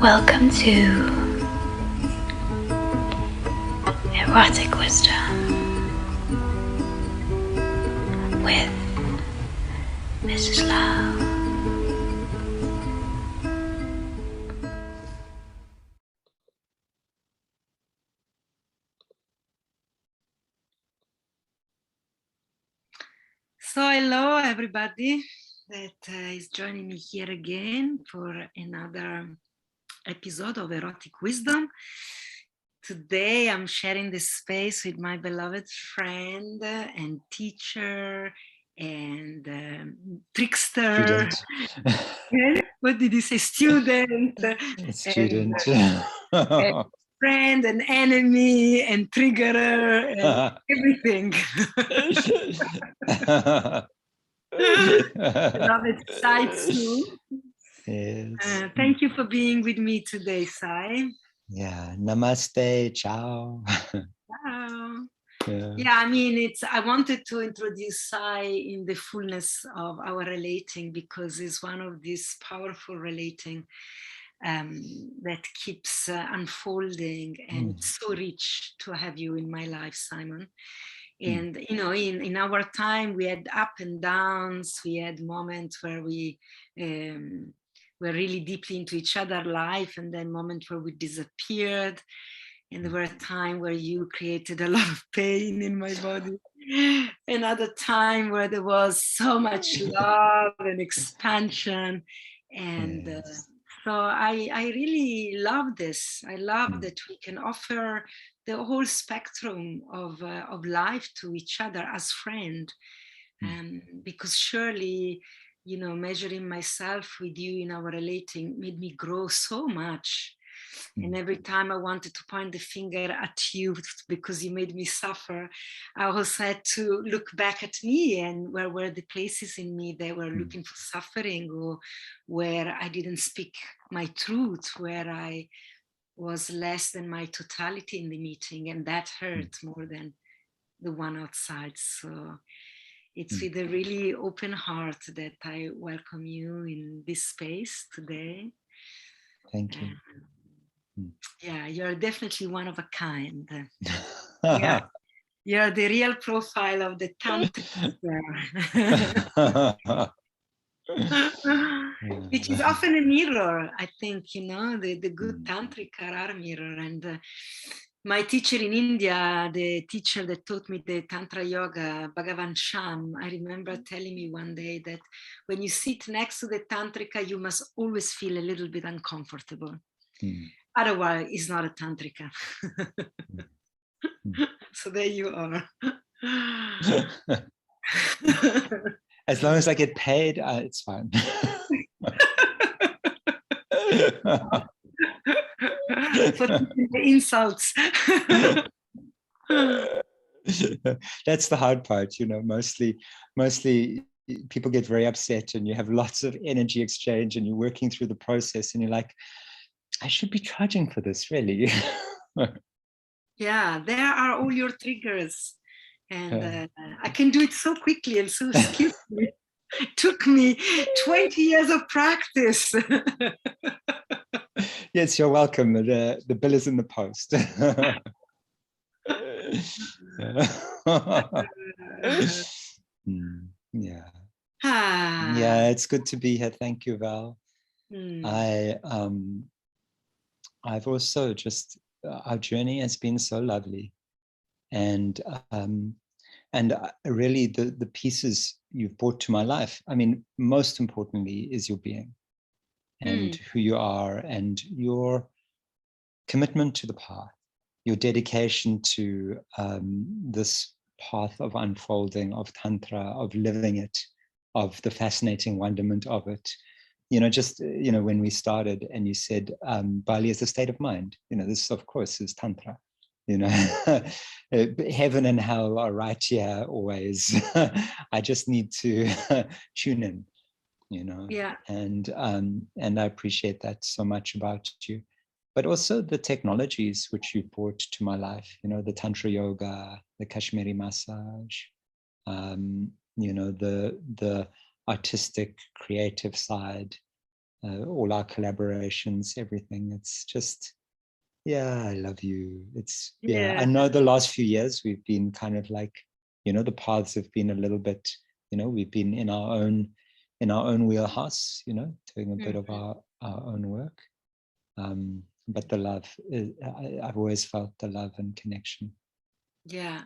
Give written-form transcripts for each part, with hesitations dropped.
Welcome to Erotic Wisdom with Mrs. Love. So hello everybody that is joining me here again for another episode of Erotic Wisdom. Today I'm sharing this space with my beloved friend and teacher and trickster. What did you say? Student. Student. And friend and enemy and triggerer and everything. Beloved Sy Tzu. Yes. Thank you for being with me today, Sy. Yeah. Namaste. Ciao. Ciao. Yeah. I mean, I wanted to introduce Sy in the fullness of our relating because it's one of these powerful relating that keeps unfolding, and it's so rich to have you in my life, Simon. And you know, in our time we had up and downs, we had moments where we were really deeply into each other's life, and then moments where we disappeared, and there were a time where you created a lot of pain in my body, another time where there was so much love and expansion, and so I really love this. I love that we can offer the whole spectrum of life to each other as friends, because surely, you know, measuring myself with you in our relating made me grow so much. And every time I wanted to point the finger at you because you made me suffer, I also had to look back at me and where were the places in me that were looking for suffering, or where I didn't speak my truth, where I was less than my totality in the meeting, and that hurt more than the one outside. So it's with a really open heart that I welcome you in this space today. Thank you. Yeah, you're definitely one of a kind. Yeah, you're the real profile of the tantrika, which is often a mirror. I think, you know, the good tantrika are a mirror. And my teacher in India, the teacher that taught me the tantra yoga, Bhagavan Sham, I remember telling me one day that when you sit next to the tantrika, you must always feel a little bit uncomfortable. Otherwise, it's not a tantrika. So there you are. As long as I get paid, it's fine. For the insults. That's the hard part, you know. Mostly people get very upset, and you have lots of energy exchange, and you're working through the process, and you're like, I should be charging for this, really. Yeah, there are all your triggers, and I can do it so quickly and so skillfully. It took me 20 years of practice. Yes, you're welcome. The bill is in the post. Yeah. Yeah, it's good to be here. Thank you, Val. I've also just, our journey has been so lovely, and really the pieces you've brought to my life, I mean, most importantly is your being and who you are, and your commitment to the path, your dedication to this path of unfolding, of tantra, of living it, of the fascinating wonderment of it. You know, just, you know, when we started and you said Bali is a state of mind, you know, this of course is tantra, you know. Heaven and hell are right here always. I just need to tune in, you know. Yeah. And I appreciate that so much about you, but also the technologies which you brought to my life, you know, the tantra yoga, the Kashmiri massage, You know, the artistic, creative side, all our collaborations, everything. It's just, yeah, I love you. It's, yeah, I know the last few years we've been kind of like, you know, the paths have been a little bit, you know, we've been in our own wheelhouse, you know, doing a bit of our own work. But the love, I've always felt the love and connection. Yeah.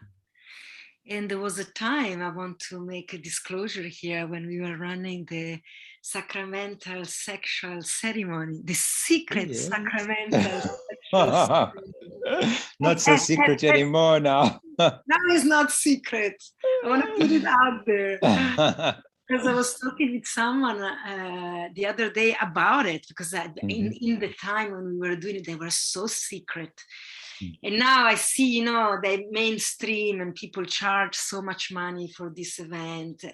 And there was a time, I want to make a disclosure here, when we were running the sacramental sexual ceremony, the secret sacramental sexual ceremony. Not so secret anymore now. Now it's not secret. I want to put it out there. Because I was talking with someone the other day about it, because in the time when we were doing it, they were so secret. And now I see, you know, the mainstream and people charge so much money for this event,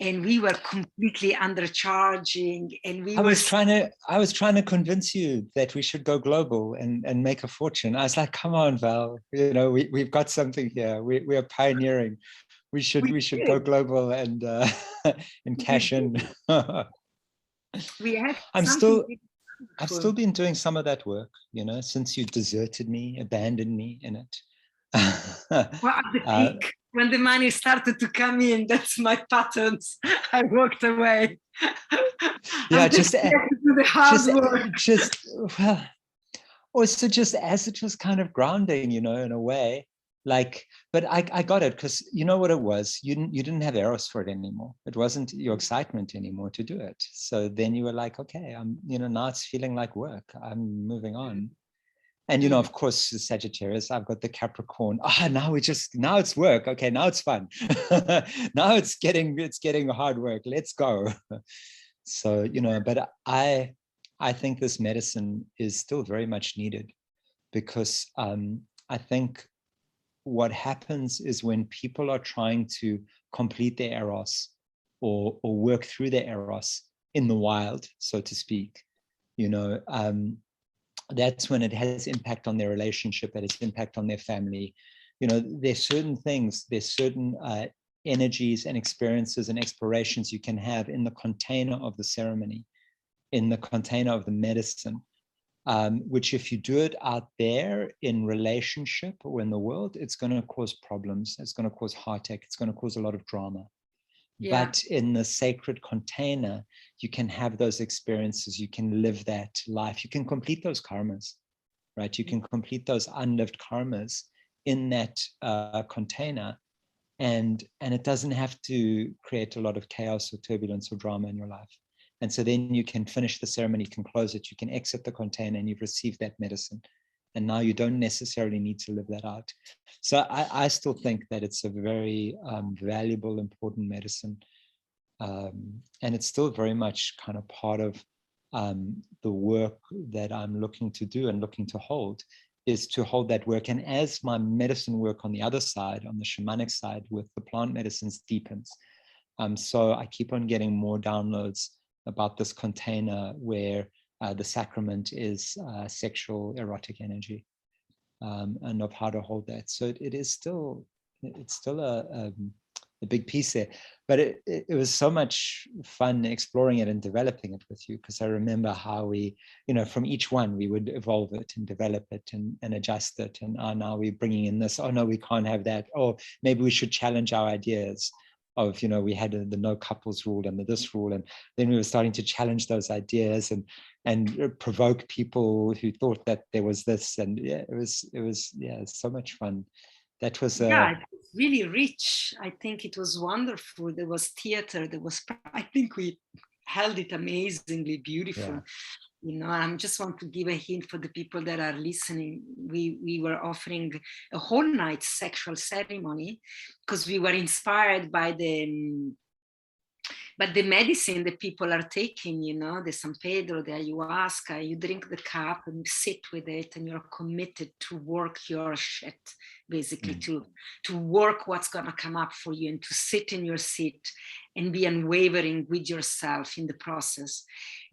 and we were completely undercharging. And I was trying to convince you that we should go global and make a fortune. I was like, come on, Val, you know, we've got something here. We are pioneering. We should go global and cash in. I've still been doing some of that work, you know, since you deserted me, abandoned me in it. Well, at the peak, when the money started to come in, that's my patterns. I walked away. Yeah, well, also just as it was kind of grounding, you know, in a way. Like, but I got it, because you know what it was? You didn't have eros for it anymore. It wasn't your excitement anymore to do it. So then you were like, okay, you know, now it's feeling like work. I'm moving on. And, you know, of course, the Sagittarius, I've got the Capricorn. Now it's work. Okay, now it's fun. Now it's getting hard work. Let's go. So, you know, but I think this medicine is still very much needed, because I think what happens is when people are trying to complete their eros or work through their eros in the wild, so to speak, you know, that's when it has impact on their relationship, it has impact on their family. You know, there's certain things, there's certain energies and experiences and explorations you can have in the container of the ceremony, in the container of the medicine, which if you do it out there in relationship or in the world, it's going to cause problems. It's going to cause heartache. It's going to cause a lot of drama. Yeah. But in the sacred container, you can have those experiences. You can live that life. You can complete those karmas, right? You can complete those unlived karmas in that container. And it doesn't have to create a lot of chaos or turbulence or drama in your life. And so then you can finish the ceremony, you can close it, you can exit the container, and you've received that medicine. And now you don't necessarily need to live that out. So I still think that it's a very valuable, important medicine. And it's still very much kind of part of the work that I'm looking to do and looking to hold, is to hold that work. And as my medicine work on the other side, on the shamanic side with the plant medicines deepens, so I keep on getting more downloads about this container where the sacrament is sexual erotic energy, and of how to hold that. So it's still a big piece there, but it was so much fun exploring it and developing it with you, because I remember how we, you know, from each one we would evolve it and develop it and adjust it, and now we're bringing in this, oh no, we can't have that, or maybe we should challenge our ideas of, you know, we had the no couples rule and this rule, and then we were starting to challenge those ideas and provoke people who thought that there was this, and yeah, it was so much fun. That was it was really rich. I think it was wonderful. There was theater, I think we held it amazingly beautiful. Yeah. You know, I just want to give a hint for the people that are listening. We were offering a whole night sexual ceremony because we were inspired by the medicine that people are taking, you know, the San Pedro, the ayahuasca. You drink the cup and sit with it, and you're committed to work your shit, basically, to work what's going to come up for you, and to sit in your seat and be unwavering with yourself in the process.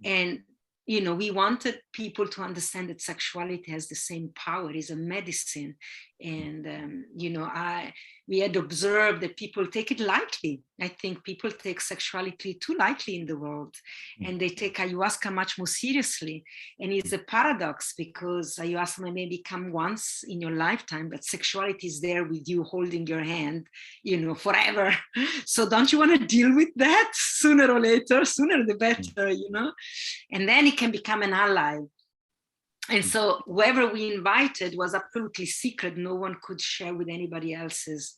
And you know, we wanted people to understand that sexuality has the same power, is a medicine, And we had observed that people take it lightly. I think people take sexuality too lightly in the world, and they take ayahuasca much more seriously. And it's a paradox, because ayahuasca may maybe come once in your lifetime, but sexuality is there with you, holding your hand, forever. So don't you want to deal with that sooner or later? Sooner the better, and then it can become an ally. And so whoever we invited was absolutely secret. No one could share with anybody else's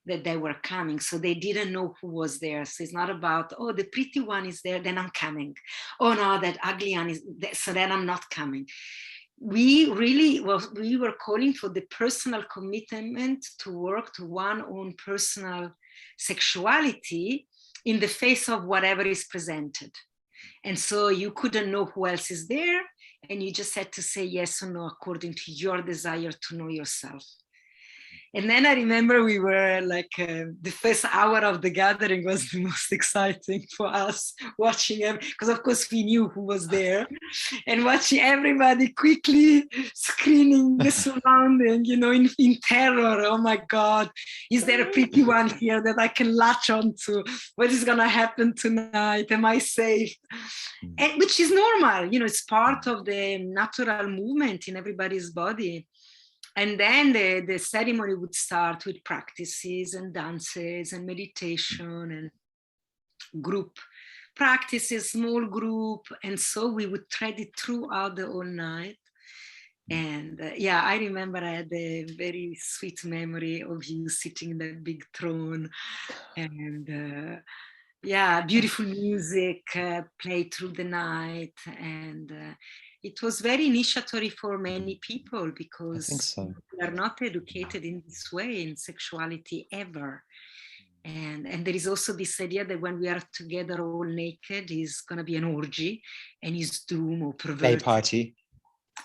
that they were coming. So they didn't know who was there. So it's not about, oh, the pretty one is there, then I'm coming. Oh no, that ugly one is there, so then I'm not coming. We were calling for the personal commitment to work to one own personal sexuality in the face of whatever is presented. And so you couldn't know who else is there, and you just had to say yes or no according to your desire to know yourself. And then I remember we were like, the first hour of the gathering was the most exciting for us, watching him, because of course we knew who was there, and watching everybody quickly screening the surrounding, in terror. Oh my God, is there a pretty one here that I can latch onto? What is going to happen tonight? Am I safe? And, which is normal, it's part of the natural movement in everybody's body. And then the ceremony would start with practices and dances and meditation and group practices, small group. And so we would thread it throughout the whole night. And I remember I had a very sweet memory of you sitting in that big throne, and beautiful music played through the night. And it was very initiatory for many people, because we are not educated in this way in sexuality ever. And there is also this idea that when we are together all naked is going to be an orgy, and is doom or perverted.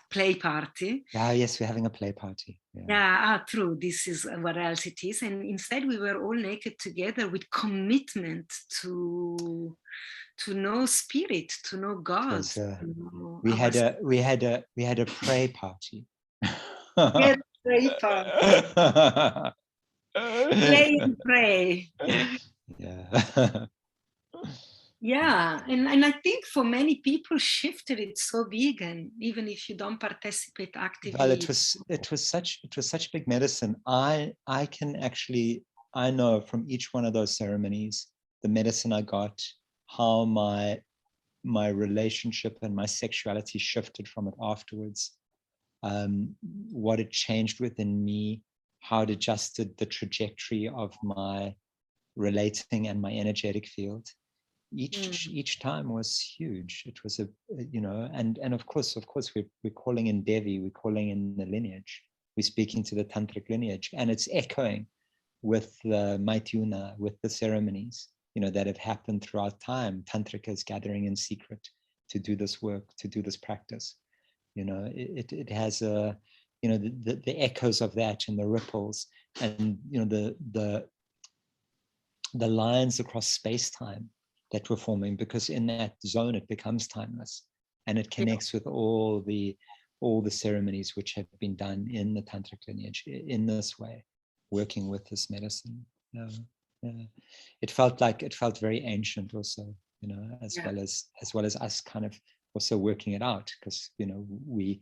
Play party. Yeah, yes, we're having a play party. True. This is what else it is. And instead we were all naked together with commitment to know spirit, to know God. We had a pray party. Yeah, pray party. Play and pray. And I think for many people shifted it so big, and even if you don't participate actively. Well, it was such big medicine. I know from each one of those ceremonies, the medicine I got, how my relationship and my sexuality shifted from it afterwards, what it changed within me, how it adjusted the trajectory of my relating and my energetic field. Each time was huge. It was and of course we're calling in Devi, we're calling in the lineage, we're speaking to the tantric lineage, and it's echoing with the Maityuna, with the ceremonies that have happened throughout time. Tantrika is gathering in secret to do this work, to do this practice. It has the echoes of that and the ripples, and the lines across space-time that we're forming, because in that zone it becomes timeless, and it connects with all the ceremonies which have been done in the tantric lineage in this way, working with this medicine. It felt very ancient also, as well as us kind of also working it out, because we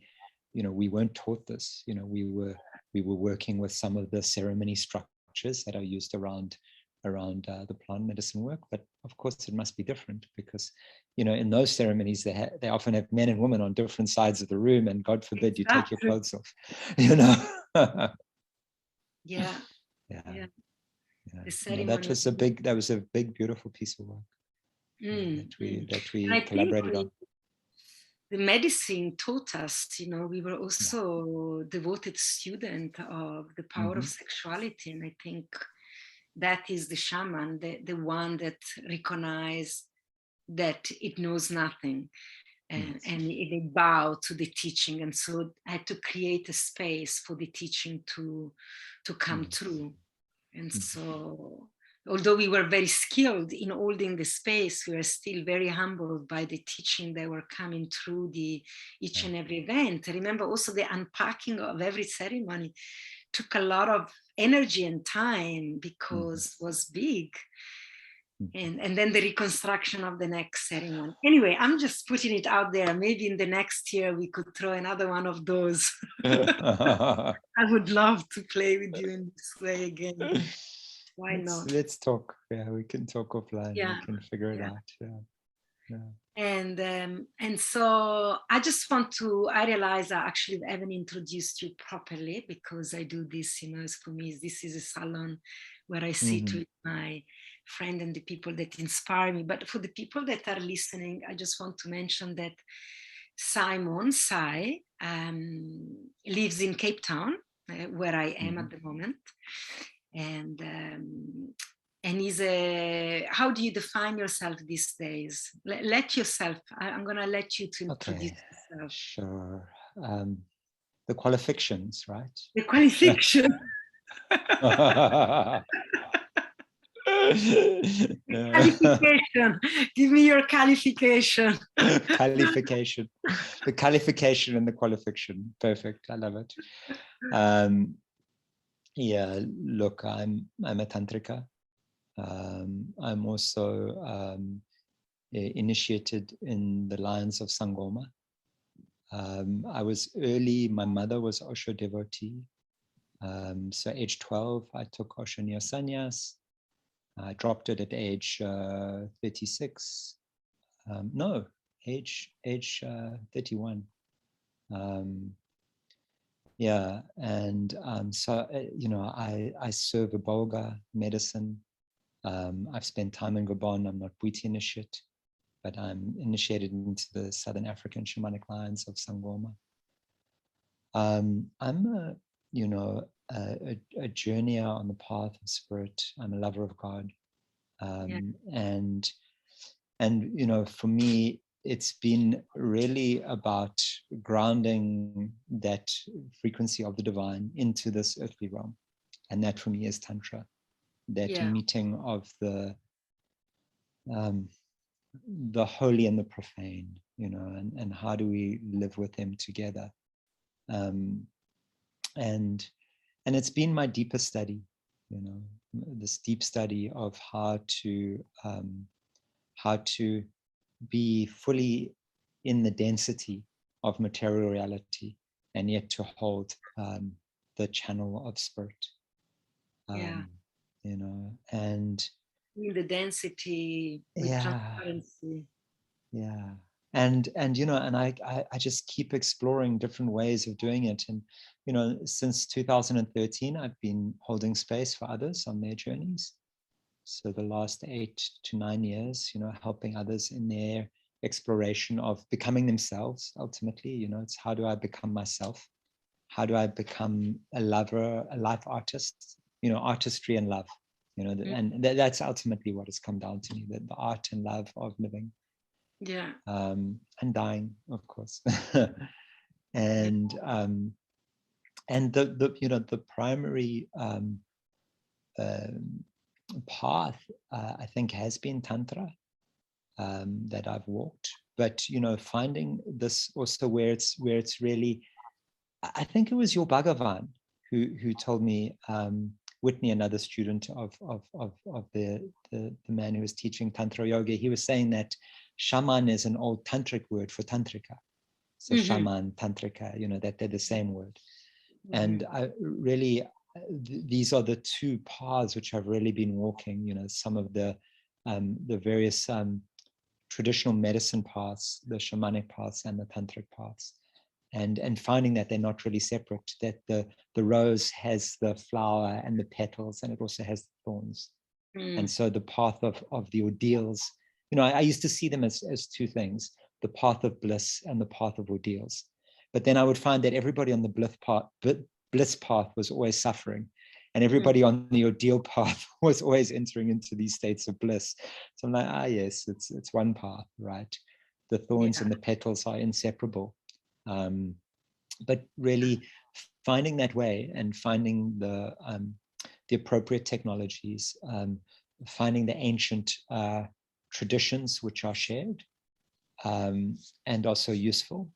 weren't taught this. We were working with some of the ceremony structures that are used around the plant medicine work, but of course it must be different, because in those ceremonies they often have men and women on different sides of the room, and God forbid you take your clothes off. That was a big beautiful piece of work that we collaborated on. The medicine taught us, we were also devoted student of the power of sexuality, and I think that is the shaman, the one that recognizes that it knows nothing, and they bow to the teaching. And so I had to create a space for the teaching to come through. And so, although we were very skilled in holding the space, we were still very humbled by the teaching that were coming through each and every event. I remember also the unpacking of every ceremony. took a lot of energy and time because it was big. And then the reconstruction of the next ceremony. Anyway, I'm just putting it out there. Maybe in the next year we could throw another one of those. I would love to play with you in this way again. Why not? Let's talk. Yeah, we can talk offline. Yeah. We can figure it out. Yeah. And so I just want to, I realize I actually haven't introduced you properly, because I do this, for me, this is a salon where I sit with my friend and the people that inspire me. But for the people that are listening, I just want to mention that Sy lives in Cape Town, where I am at the moment. And he's how do you define yourself these days? Let yourself, I'm going to let you to introduce yourself. Sure. The qualifications, right? The qualification. Qualification. Give me your qualification. Qualification. The qualification and the qualification. Perfect. I love it. Yeah, look, I'm a tantrika. I'm also initiated in the lines of Sangoma. I was early, my mother was Osho devotee. So age 12, I took Osho Neo Sannyas. I dropped it at age 36. No, age 31. Yeah, and so, I serve a Bolga medicine. I've spent time in Gabon. I'm not Bhuti initiate, but I'm initiated into the Southern African shamanic lines of Sangoma. I'm a journeyer on the path of spirit. I'm a lover of God. And for me, it's been really about grounding that frequency of the divine into this earthly realm. And that for me is Tantra, that meeting of the holy and the profane, and how do we live with them together. And it's been my deepest study, this deep study of how to be fully in the density of material reality, and yet to hold the channel of spirit. And in the density with transparency. Yeah. And I just keep exploring different ways of doing it. And, since 2013, I've been holding space for others on their journeys. So the last 8 to 9 years, helping others in their exploration of becoming themselves. Ultimately, it's how do I become myself? How do I become a lover, a life artist? Artistry and love. And that's ultimately what has come down to me, the art and love of living. Yeah. And dying, of course. And the primary path, I think, has been Tantra that I've walked. But finding this also where it's really, I think it was your Bhagavan who told me, Whitney, another student of the man who was teaching Tantra Yoga, he was saying that shaman is an old tantric word for tantrika. So shaman, tantrika, that they're the same word. And I really, these are the two paths which I've really been walking, some of the various traditional medicine paths, the shamanic paths and the tantric paths. And finding that they're not really separate, that the rose has the flower and the petals, and it also has the thorns. And so the path of the ordeals, I used to see them as two things, the path of bliss and the path of ordeals. But then I would find that everybody on the bliss path was always suffering, and everybody on the ordeal path was always entering into these states of bliss. So I'm like, yes, it's one path, right? The thorns and the petals are inseparable. But really finding that way and finding the appropriate technologies, finding the ancient traditions which are shared and also useful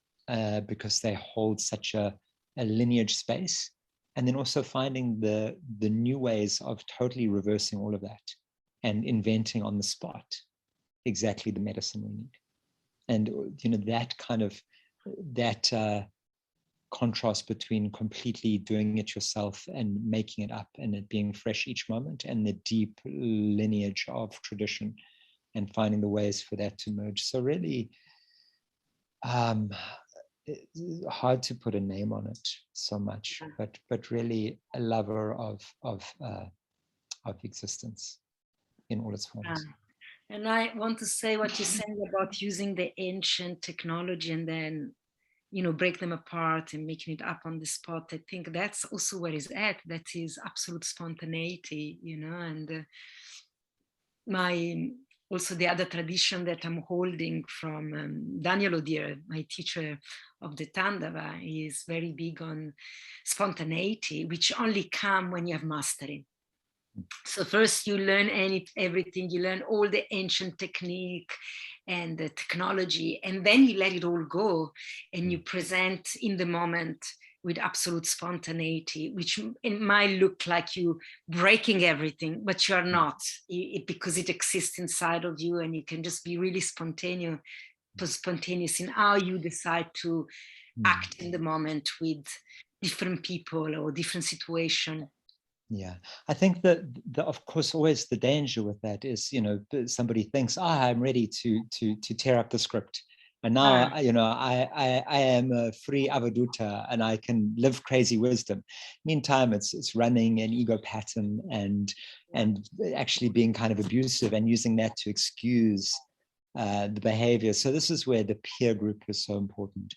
because they hold such a lineage space and then also finding the new ways of totally reversing all of that and inventing on the spot exactly the medicine we need. And that kind of contrast between completely doing it yourself and making it up and it being fresh each moment, and the deep lineage of tradition, and finding the ways for that to merge. So really hard to put a name on it so much, but really a lover of existence in all its forms. And I want to say what you're saying about using the ancient technology and then, break them apart and making it up on the spot. I think that's also where it's at. That is absolute spontaneity, and also the other tradition that I'm holding from Daniel Odier, my teacher of the Tandava, is very big on spontaneity, which only come when you have mastery. So first you learn everything, you learn all the ancient technique and the technology, and then you let it all go and you present in the moment with absolute spontaneity, which it might look like you breaking everything, but you're not, because it exists inside of you, and you can just be really spontaneous in how you decide to act in the moment with different people or different situation. Yeah, I think that of course always the danger with that is, somebody thinks, I'm ready to tear up the script, and now I am a free avaduta and I can live crazy wisdom. Meantime, it's running an ego pattern and actually being kind of abusive and using that to excuse the behavior. So this is where the peer group is so important,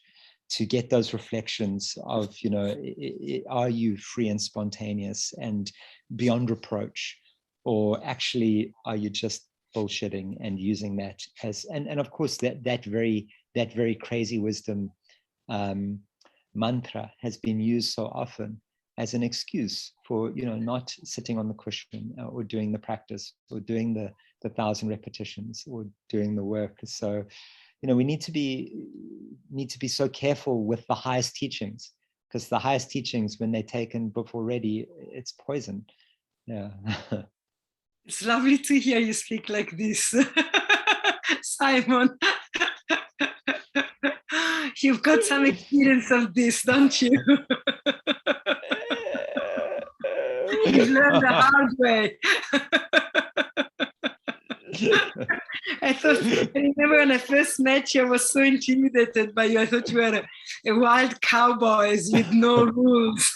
to get those reflections of, are you free and spontaneous and beyond reproach, or actually are you just bullshitting and using that as, and of course that very crazy wisdom mantra has been used so often as an excuse for, not sitting on the cushion or doing the practice or doing the 1,000 repetitions or doing the work. So we need to be so careful with the highest teachings, because the highest teachings, when they're taken before ready, it's poison. Yeah. It's lovely to hear you speak like this, Simon. You've got some experience of this, don't you? You've learned the hard way. I remember when I first met you, I was so intimidated by you. I thought you were a wild cowboy with no rules.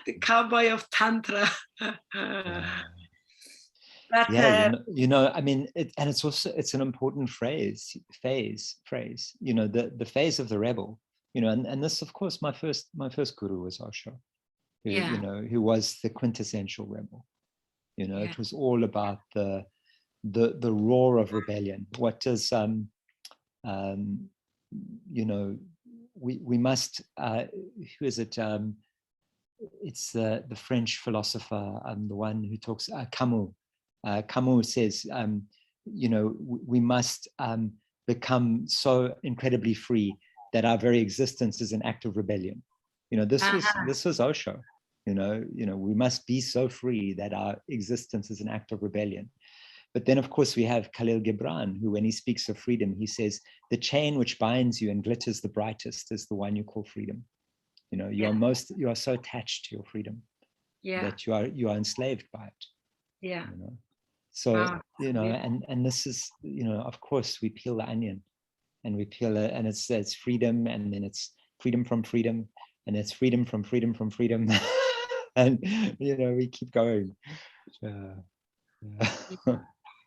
The cowboy of Tantra. But, I mean, and it's an important phase, the phase of the rebel, and this, of course, my first guru was Osho, who was the quintessential rebel. It was all about the roar of rebellion. What does we must who is it? It's the French philosopher, the one who talks, Camus. Camus says, we must become so incredibly free that our very existence is an act of rebellion. This was Osho. We must be so free that our existence is an act of rebellion. But then, of course, we have Khalil Gibran, who, when he speaks of freedom, he says, the chain which binds you and glitters the brightest is the one you call freedom. You are so attached to your freedom that you are enslaved by it. Yeah. So, and this is, of course, we peel the onion and we peel it, and it's freedom, and then it's freedom from freedom, and it's freedom from freedom from freedom. And we keep going.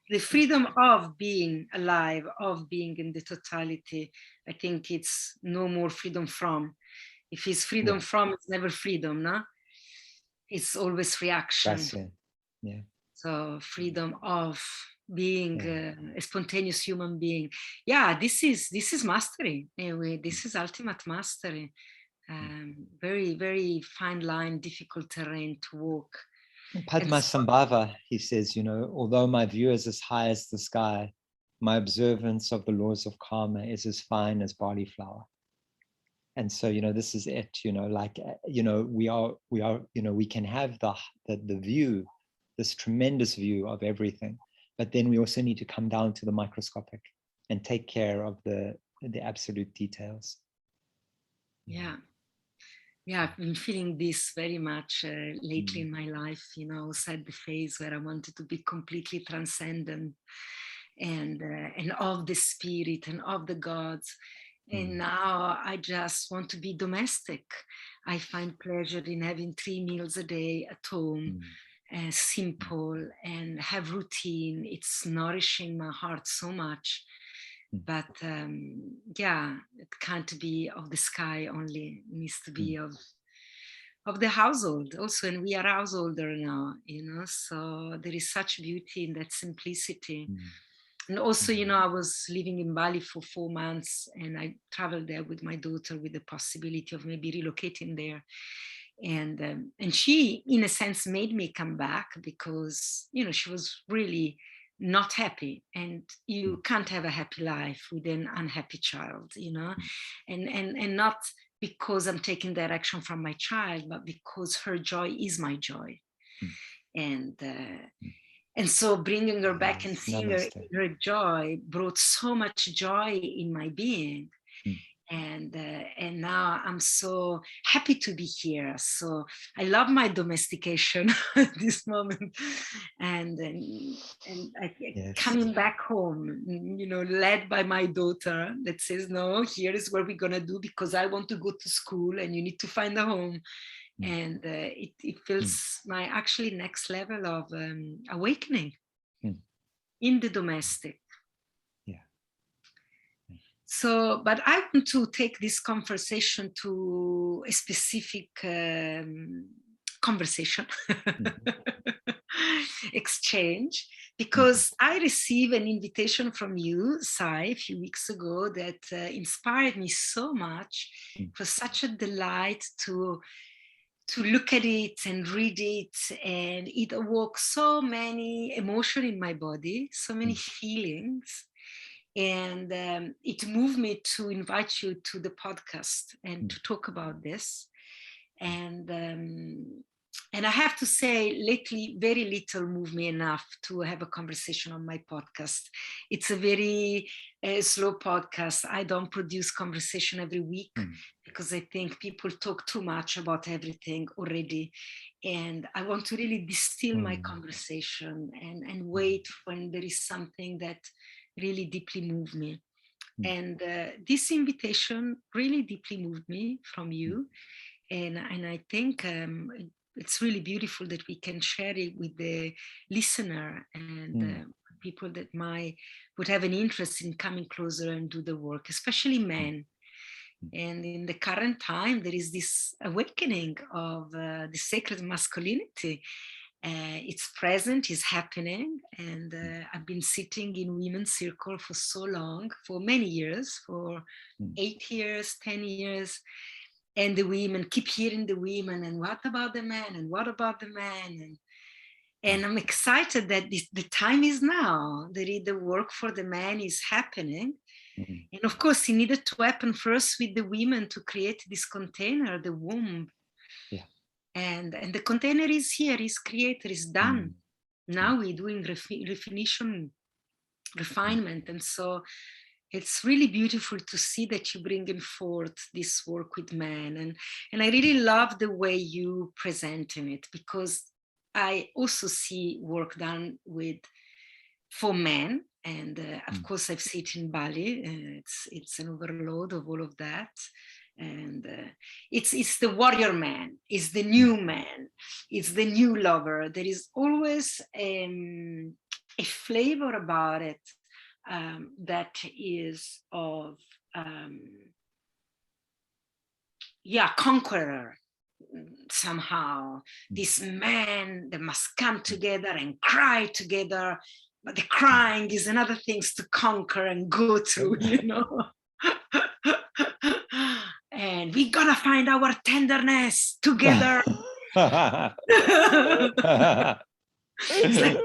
The freedom of being alive, of being in the totality, I think it's no more freedom from. If it's freedom from, it's never freedom, no? It's always reaction. Yeah. So freedom of being a spontaneous human being. Yeah, this is mastery. Anyway, this is ultimate mastery. Very, very fine line, difficult terrain to walk. Padmasambhava, he says, although my view is as high as the sky, my observance of the laws of karma is as fine as barley flour. And so, this is it, like, we can have the view, this tremendous view of everything, but then we also need to come down to the microscopic and take care of the absolute details. Yeah, I've been feeling this very much lately in my life. I was at the phase where I wanted to be completely transcendent and of the spirit and of the gods. And now I just want to be domestic. I find pleasure in having 3 meals a day at home, simple, and have routine. It's nourishing my heart so much. But it can't be of the sky only. It needs to be of the household also. And we are householder now, so there is such beauty in that simplicity. And also, I was living in Bali for 4 months, and I traveled there with my daughter with the possibility of maybe relocating there. And she, in a sense, made me come back because, she was really not happy. And you can't have a happy life with an unhappy child, and not because I'm taking direction from my child, but because her joy is my joy. And so bringing her back and seeing her joy brought so much joy in my being. And now I'm so happy to be here. So I love my domestication at this moment. And coming back home, led by my daughter that says, no, here is what we're going to do because I want to go to school and you need to find a home. And it feels my actually next level of awakening in the domestic. So, but I want to take this conversation to a specific conversation, exchange, because I received an invitation from you, Sy, a few weeks ago that inspired me so much. It was such a delight to look at it and read it, and it awoke so many emotions in my body, so many feelings. And it moved me to invite you to the podcast and to talk about this. And I have to say, lately, very little moved me enough to have a conversation on my podcast. It's a very slow podcast. I don't produce conversation every week because I think people talk too much about everything already. And I want to really distill my conversation and wait when there is something that really deeply moved me. And this invitation really deeply moved me from you. And I think it's really beautiful that we can share it with the listener and people that would have an interest in coming closer and do the work, especially men. And in the current time, there is this awakening of the sacred masculinity. It's present, it's happening, and I've been sitting in women's circle for so long, for many years, for 8 years, 10 years, and the women keep hearing the women, and what about the man, and what about the man, and I'm excited that the time is now, that the work for the man is happening. And of course, it needed to happen first with the women to create this container, the womb. And the container is here, is created, is done. Now we're doing refinement. And so it's really beautiful to see that you're bringing forth this work with men. And I really love the way you presenting it, because I also see work done for men. And of course, I've seen it in Bali. It's an overload of all of that. And it's the warrior man, it's the new man, it's the new lover. There is always a flavor about it that is of conqueror somehow. This man, they must come together and cry together, but the crying is another things to conquer and go to, And we gotta find our tenderness together. It's like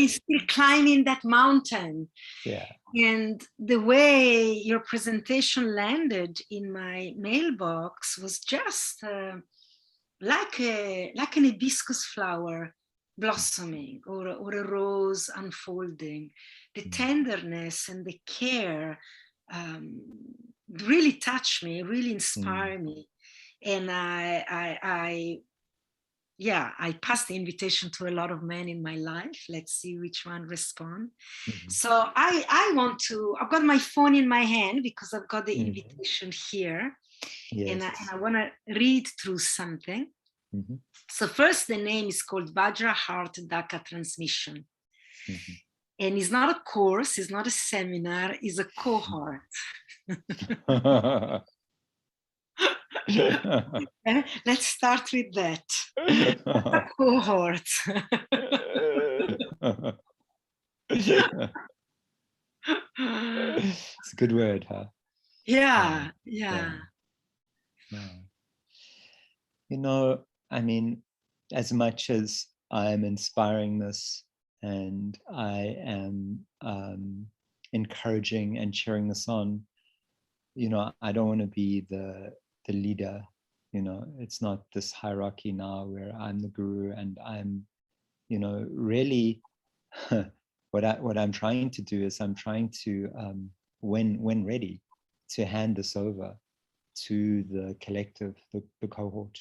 still climbing that mountain. Yeah. And the way your presentation landed in my mailbox was just like an hibiscus flower blossoming, or a rose unfolding. The tenderness and the care really touch me, really inspire me. And I passed the invitation to a lot of men in my life. Let's see which one respond. So I've got my phone in my hand because I've got the invitation here. Yes. And I want to read through something. So first, the name is called Vajra Heart Daka Transmission. And it's not a course, it's not a seminar, it's a cohort. Let's start with that. A cohort. It's a good word, huh? Yeah. You know, I mean, as much as I'm inspiring this and I am encouraging and cheering this on, you know, I don't want to be the leader. You know, it's not this hierarchy now where I'm the guru and I'm, you know, really what I'm trying to do is I'm trying to, when ready, to hand this over to the collective, the cohort,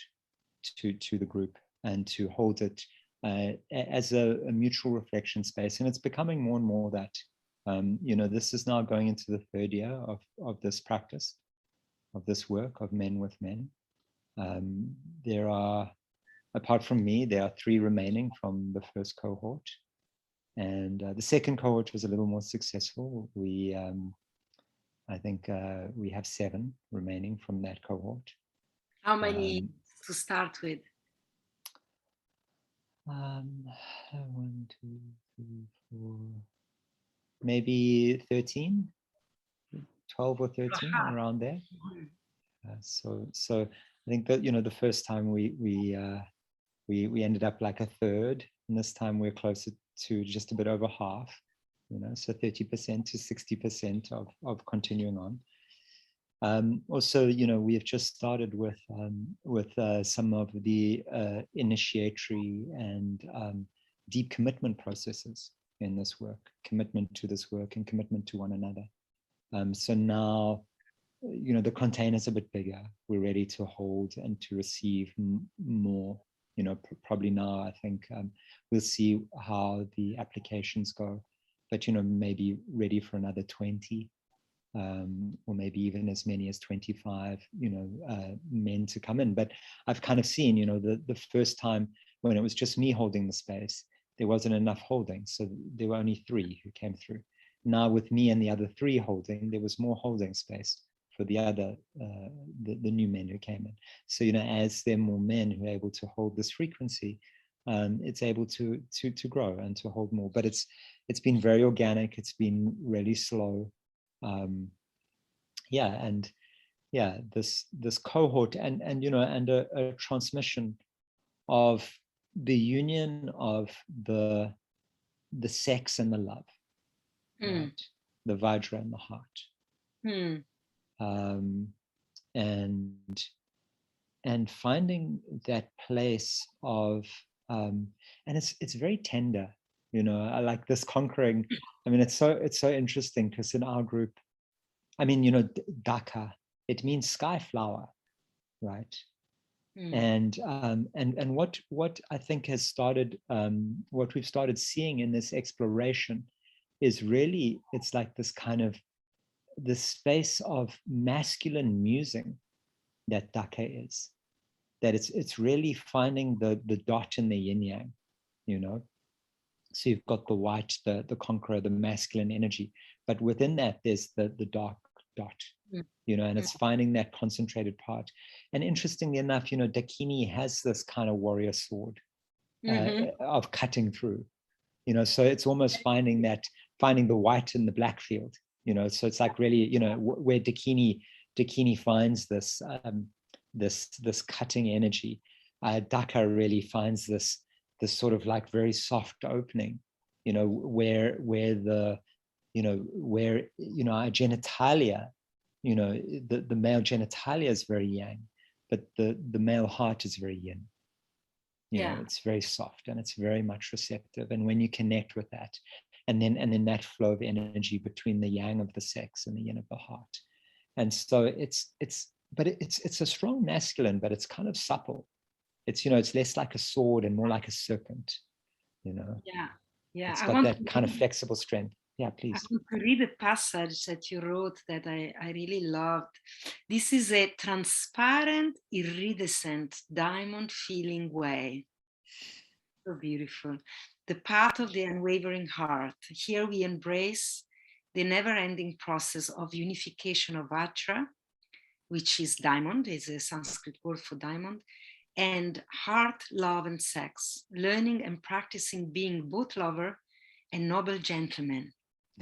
to the group, and to hold it as a mutual reflection space. And it's becoming more and more that, you know, this is now going into the third year of this practice, of this work of Men with Men. There are, apart from me, there are 3 remaining from the first cohort. And the second cohort was a little more successful. We, I think we have 7 remaining from that cohort. How many to start with? 1, 2, 3, 4, maybe 13, 12 or 13, around there. So I think that, you know, the first time we ended up like a third, and this time we're closer to just a bit over half, you know, so 30% to 60% of continuing on. Also, you know, we have just started with some of the initiatory and deep commitment processes in this work, commitment to this work and commitment to one another. So now, you know, the container's a bit bigger. We're ready to hold and to receive more. You know, probably now I think we'll see how the applications go, but, you know, maybe ready for another 20, or maybe even as many as 25, you know, men to come in. But I've kind of seen, you know, the first time when it was just me holding the space, there wasn't enough holding. So there were only 3 who came through. Now with me and the other 3 holding, there was more holding space for the other, the new men who came in. So, you know, as there are more men who are able to hold this frequency, it's able to grow and to hold more. But it's been very organic. It's been really slow. This cohort and you know, and a transmission of the union of the sex and the love, right? The Vajra and the heart. And finding that place of and it's very tender, you know. I like this conquering. I mean, it's so interesting because in our group, I mean, you know, Daka, it means sky flower, right? And what I think has started, what we've started seeing in this exploration is really, it's like this kind of the space of masculine musing that Daka is, that it's really finding the dot in the yin yang, you know. So you've got the white, the conqueror, the masculine energy, but within that there's the dark dot, you know, and it's finding that concentrated part. And interestingly enough, you know, Dakini has this kind of warrior sword of cutting through, you know, so it's almost finding the white in the black field, you know. So it's like really, you know, where Dakini finds this this cutting energy, Daka really finds this this sort of like very soft opening, where the, where, our genitalia, the male genitalia is very yang, but the male heart is very yin. It's very soft and it's very much receptive. And when you connect with that, and then that flow of energy between the yang of the sex and the yin of the heart. And so it's a strong masculine, but it's kind of supple. It's, it's less like a sword and more like a serpent, Yeah. It's got that kind of flexible strength. Yeah, please. I want to read a passage that you wrote that I really loved. This is a transparent, iridescent, diamond feeling way. So beautiful. The path of the unwavering heart. Here we embrace the never-ending process of unification of Vajra, which is diamond, is a Sanskrit word for diamond, and heart, love, and sex, learning and practicing being both lover and noble gentleman.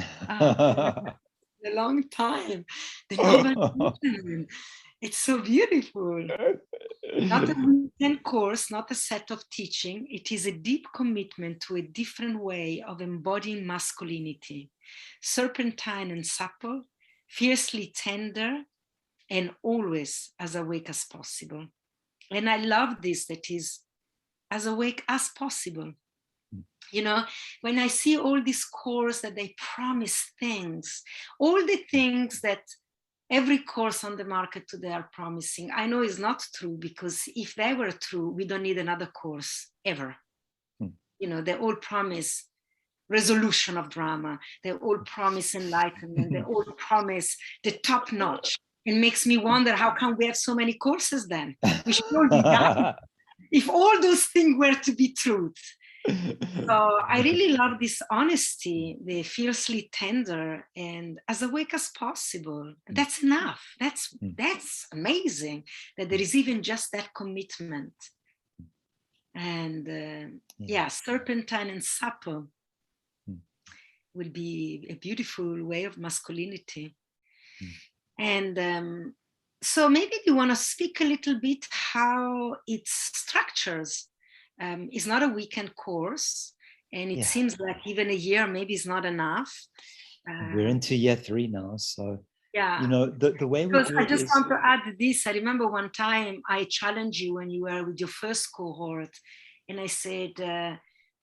A long time. The noble gentleman. It's so beautiful. Not a weekend course, not a set of teaching. It is a deep commitment to a different way of embodying masculinity, serpentine and supple, fiercely tender, and always as awake as possible. And I love this, that is as awake as possible. When I see all these courses that they promise things, all the things that every course on the market today are promising, I know is not true, because if they were true, we don't need another course ever. They all promise resolution of drama. They all promise enlightenment. They all promise the top notch. It makes me wonder, how come we have so many courses then? We should all be done. If all those things were to be truth. So I really love this honesty, the fiercely tender and as awake as possible. That's enough. That's amazing that there is even just that commitment. And serpentine and supple would be a beautiful way of masculinity. And so maybe you want to speak a little bit how it structures. It's not a weekend course, and it seems like even a year maybe is not enough. We're into year 3 now, so yeah, the way we do I it just is... want to add this. I remember one time I challenged you when you were with your first cohort, and I said,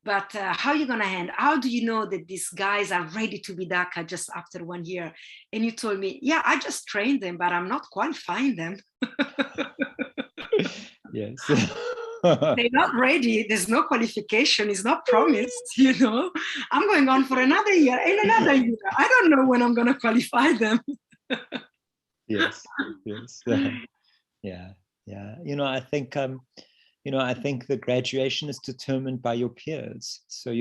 but how are you going to handle? How do you know that these guys are ready to be Daka just after 1 year? And you told me, yeah, I just trained them, but I'm not qualifying them. Yes. They're not ready. There's no qualification. It's not promised, I'm going on for another year and another year. I don't know when I'm going to qualify them. Yes. Yeah. I think I think the graduation is determined by your peers. So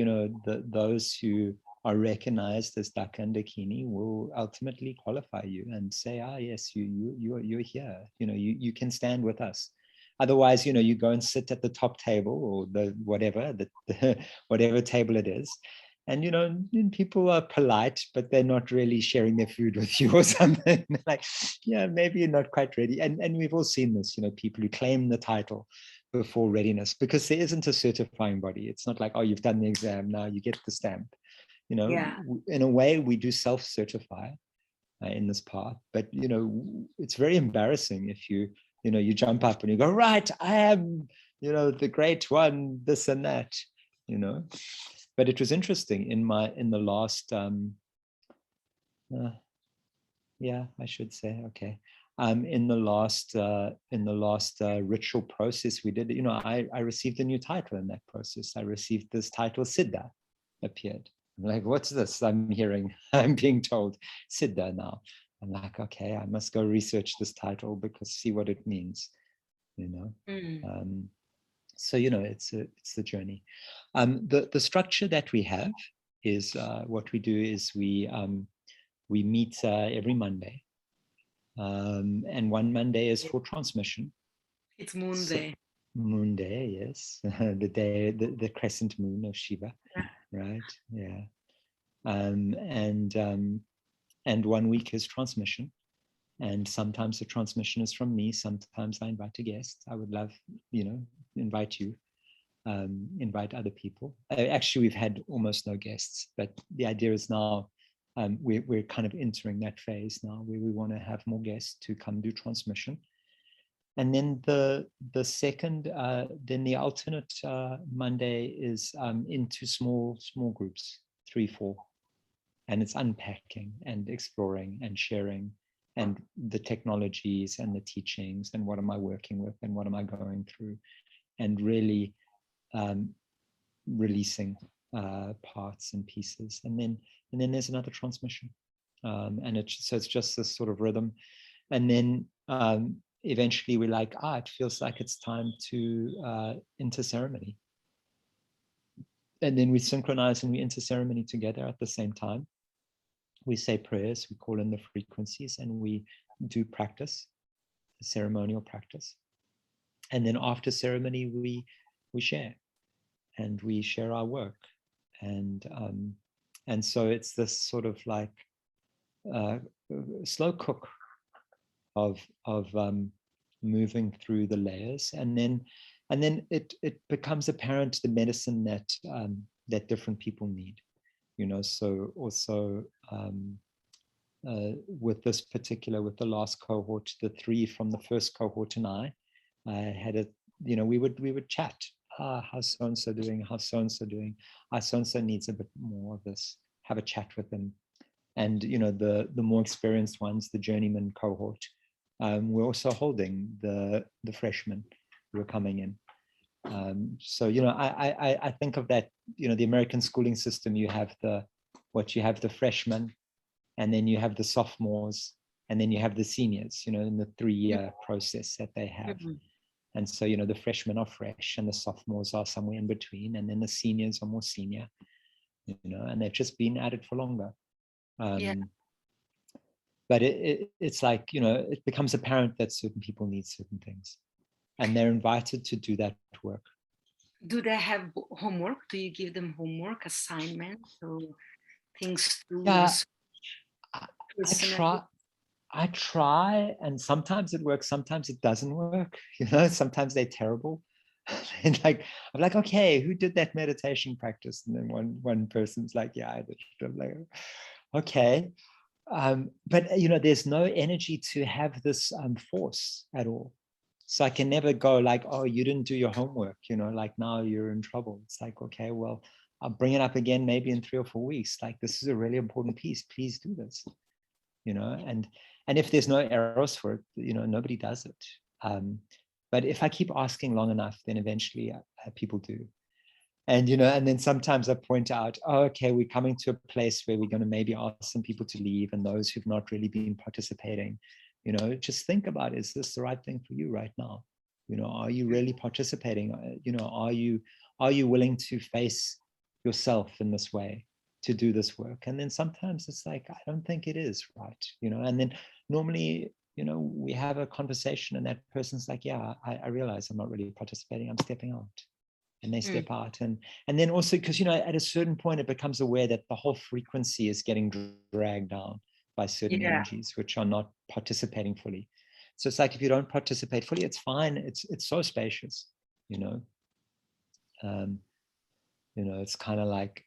those who are recognized as Daka and Dakini will ultimately qualify you and say, yes, you're here. You can stand with us. Otherwise, you go and sit at the top table or the whatever table it is. And, people are polite, but they're not really sharing their food with you or something. Like, maybe you're not quite ready. And we've all seen this, people who claim the title before readiness, because there isn't a certifying body. It's not like, oh, you've done the exam, now you get the stamp. In a way, we do self-certify in this path, but, it's very embarrassing if you jump up and you go, right, I am, the great one, this and that, But it was interesting in the last, I should say, okay. In the last ritual process we did, I received a new title in that process. I received this title, Siddha, appeared. I'm like, what's this? I'm being told Siddha now. I'm like, okay, I must go research this title because see what it means, So it's the journey. The structure that we have is what we do is we meet every Monday, and one Monday is for transmission. It's Moon Day. Moon Day, yes, the day, the crescent moon of Shiva, right? Yeah, and 1 week is transmission. And sometimes the transmission is from me. Sometimes I invite a guest. I would love, invite you. invite other people. Actually, we've had almost no guests, but the idea is now we're kind of entering that phase now where we want to have more guests to come do transmission. And then the second, then the alternate Monday is into small groups, 3, 4, and it's unpacking and exploring and sharing and the technologies and the teachings and what am I working with and what am I going through, and really releasing parts and pieces. And then there's another transmission, and so it's just this sort of rhythm. And then eventually we're like, it feels like it's time to enter ceremony. And then we synchronize and we enter ceremony together at the same time. We say prayers, we call in the frequencies, and we do practice, ceremonial practice. And then after ceremony, we share, and we share our work. And so it's this sort of like slow cook of moving through the layers, and then it becomes apparent the medicine that different people need, so also with this particular, with the last cohort, the 3 from the first cohort and I had we would chat, how's so-and-so doing, how's so-and-so doing, so-and-so needs a bit more of this, have a chat with them. And the more experienced ones, the journeyman cohort, we're also holding the freshmen who are coming in. So I think of that, the American schooling system, you have the freshmen, and then you have the sophomores, and then you have the seniors, in the 3-year process that they have. And so the freshmen are fresh and the sophomores are somewhere in between, and then the seniors are more senior, and they've just been at it for longer. But it's like, it becomes apparent that certain people need certain things, and they're invited to do that work. Do they have homework? Do you give them homework, assignments, or things to do? I try, and sometimes it works, sometimes it doesn't work. Sometimes they're terrible. And I'm like, okay, who did that meditation practice? And then one person's like, yeah, I did. I'm like, okay. But there's no energy to have this force at all. So I can never go like, oh, you didn't do your homework, like now you're in trouble. It's like, okay, well, I'll bring it up again maybe in 3 or 4 weeks. Like, this is a really important piece. Please do this. And if there's no arrows for it, nobody does it. But if I keep asking long enough, then eventually people do. And and then sometimes I point out, oh, okay, we're coming to a place where we're going to maybe ask some people to leave, and those who've not really been participating, just think about, is this the right thing for you right now? Are you really participating? Are you willing to face yourself in this way, to do this work? And then sometimes it's like, I don't think it is right, and then normally, we have a conversation and that person's like, yeah, I realize I'm not really participating, I'm stepping out. And they step out. And then also, because, at a certain point, it becomes aware that the whole frequency is getting dragged down by certain energies, which are not participating fully. So it's like, if you don't participate fully, it's fine. It's so spacious, it's kind of like,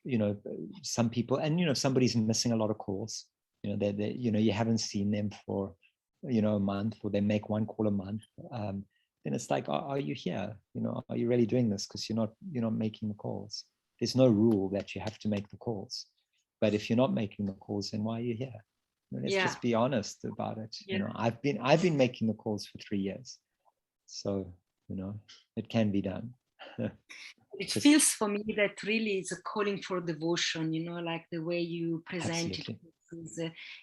some people, and, if somebody's missing a lot of calls, they you haven't seen them for, a month, or they make 1 call a month, then it's like, are you here? Are you really doing this? Because you're not making the calls. There's no rule that you have to make the calls. But if you're not making the calls, then why are you here? Let's just be honest about it. I've been making the calls for 3 years. So, it can be done. It feels for me that really is a calling for devotion, like the way you present it.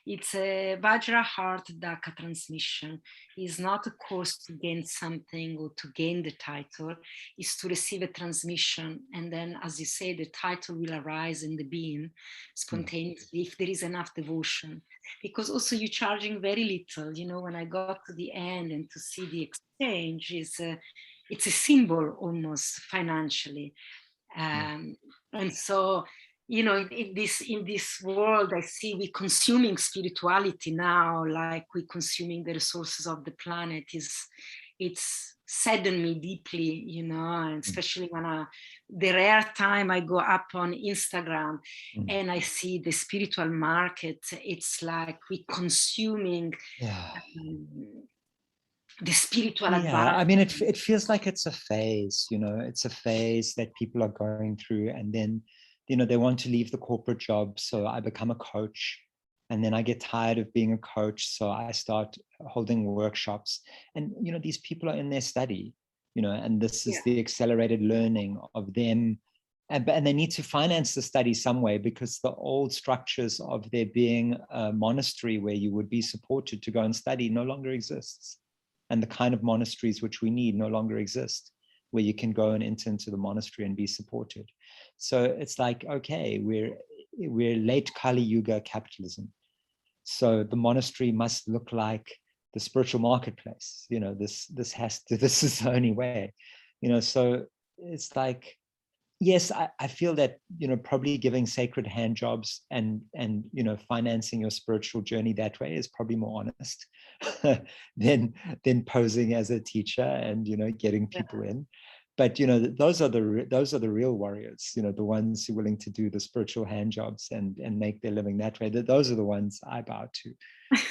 It's a Vajra Heart Daka transmission. It's not a course to gain something or to gain the title. It's to receive a transmission. And then, as you say, the title will arise in the being spontaneously if there is enough devotion. Because also you're charging very little. When I got to the end and to see the exchange, it's a symbol almost financially. And so, in this world, I see we consuming spirituality now, like we consuming the resources of the planet. It's sadden me deeply, you know, and especially when the rare time I go up on Instagram and I see the spiritual market, it's like we consuming the spiritual advice. I mean, it feels like it's a phase, you know, it's a phase that people are going through, and then, you know, they want to leave the corporate job, so I become a coach, and then I get tired of being a coach, so I start holding workshops, and, you know, these people are in their study, you know, and this is the accelerated learning of them, and they need to finance the study some way, because the old structures of there being a monastery where you would be supported to go and study no longer exists. And the kind of monasteries which we need no longer exist, where you can go and enter into the monastery and be supported. So it's like, okay, we're late Kali Yuga capitalism. So the monastery must look like the spiritual marketplace. You know, this is the only way. You know, so it's like, yes, I feel that, you know, probably giving sacred hand jobs and you know, financing your spiritual journey that way is probably more honest than posing as a teacher and, you know, getting people in. But, you know, those are the real warriors, you know, the ones who are willing to do the spiritual hand jobs and make their living that way. Those are the ones I bow to,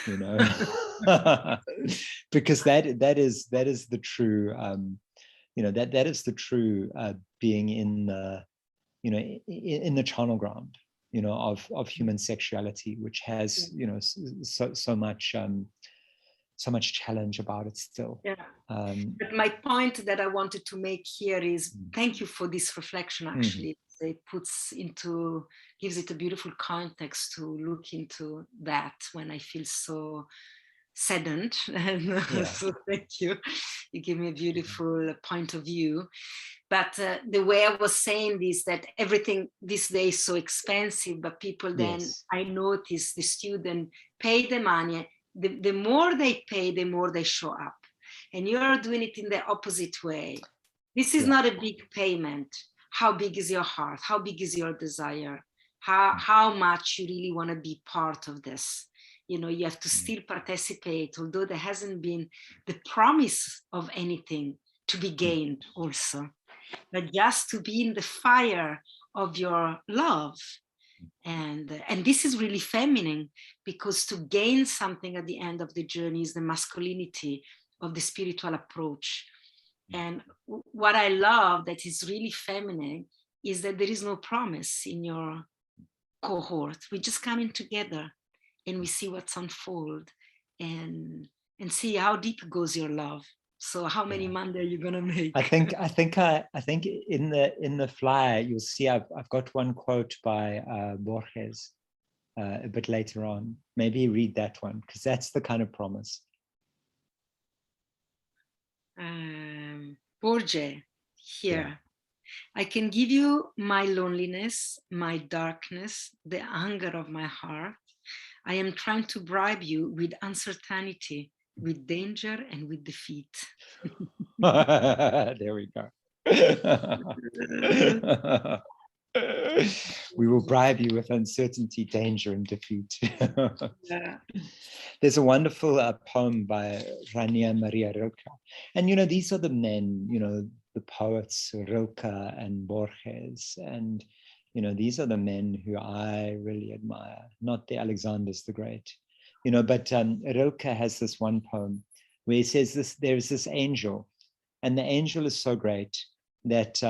you know, because that is the true you know, that is the true being in the, you know, in the charnel ground, you know, of human sexuality, which has, you know, so much challenge about it still. But my point that I wanted to make here is, thank you for this reflection. Actually, it gives it a beautiful context to look into that when I feel so saddened. So thank you. You give me a beautiful point of view. But the way I was saying this, that everything this day is so expensive, but people then, I notice the student pay the money. The more they pay, the more they show up. And you're doing it in the opposite way. This is not a big payment. How big is your heart? How big is your desire? How much you really want to be part of this? You know, you have to still participate, although there hasn't been the promise of anything to be gained also, but just to be in the fire of your love. And this is really feminine, because to gain something at the end of the journey is the masculinity of the spiritual approach. And what I love that is really feminine is that there is no promise in your cohort. We're just coming together and we see what's unfold and see how deep goes your love. So how many Monday are you gonna make? I think in the flyer you'll see I've got one quote by Borges a bit later on. Maybe read that one, because that's the kind of promise. Borges here. I can give you my loneliness, my darkness, the anger of my heart. I am trying to bribe you with uncertainty, with danger, and with defeat. There we go. We will bribe you with uncertainty, danger, and defeat. There's a wonderful poem by Rainer Maria Rilke. And, you know, these are the men, you know, the poets Rilke and Borges. And, you know, these are the men who I really admire, not the Alexanders the Great. You know, but Rilke has this one poem where he says there's this angel, and the angel is so great that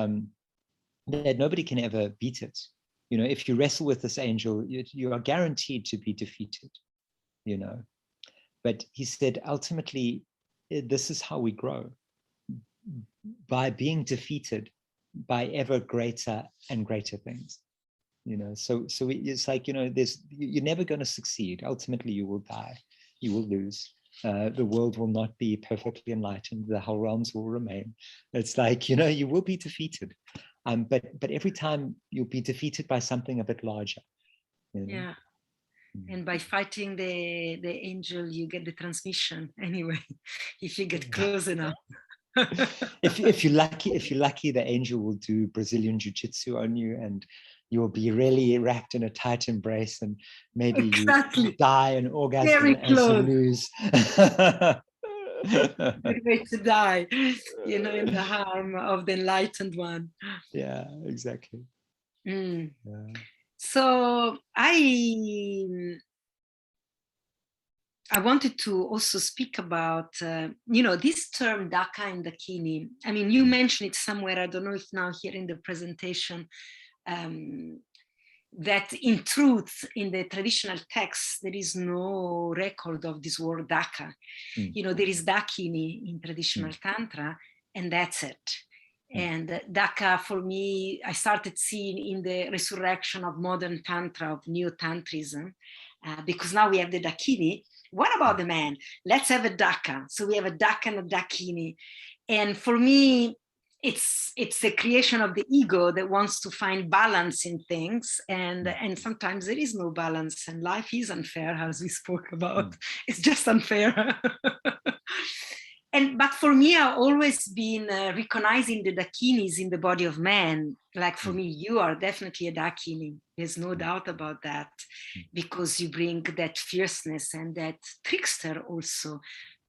that nobody can ever beat it. You know, if you wrestle with this angel, you are guaranteed to be defeated, you know. But he said, ultimately, this is how we grow, by being defeated by ever greater and greater things. You know, so it's like, you know, you're never going to succeed. Ultimately, you will die, you will lose. The world will not be perfectly enlightened. The whole realms will remain. It's like, you know, you will be defeated. But every time you'll be defeated by something a bit larger. You know? Yeah. And by fighting the angel, you get the transmission anyway, if you get close enough. if you're lucky, the angel will do Brazilian jiu-jitsu on you, and you will be really wrapped in a tight embrace, and maybe you die an orgasm as you lose. Good way to die, in the harm of the enlightened one. Yeah, exactly. Mm. Yeah. So I wanted to also speak about, this term Daka and Dakini. I mean, you mentioned it somewhere, I don't know if now here in the presentation, that in truth, in the traditional texts, there is no record of this word Daka. There is Dakini in traditional Tantra, and that's it. And Daka, for me, I started seeing in the resurrection of modern Tantra, of Neo-Tantrism, because now we have the Dakini. What about the man? Let's have a Daka. So we have a Daka and a Dakini. And for me, it's the creation of the ego that wants to find balance in things. And sometimes there is no balance, and life is unfair, as we spoke about. It's just unfair. But for me, I've always been recognizing the Dakinis in the body of man. Like for me, you are definitely a Dakini. There's no doubt about that, because you bring that fierceness and that trickster also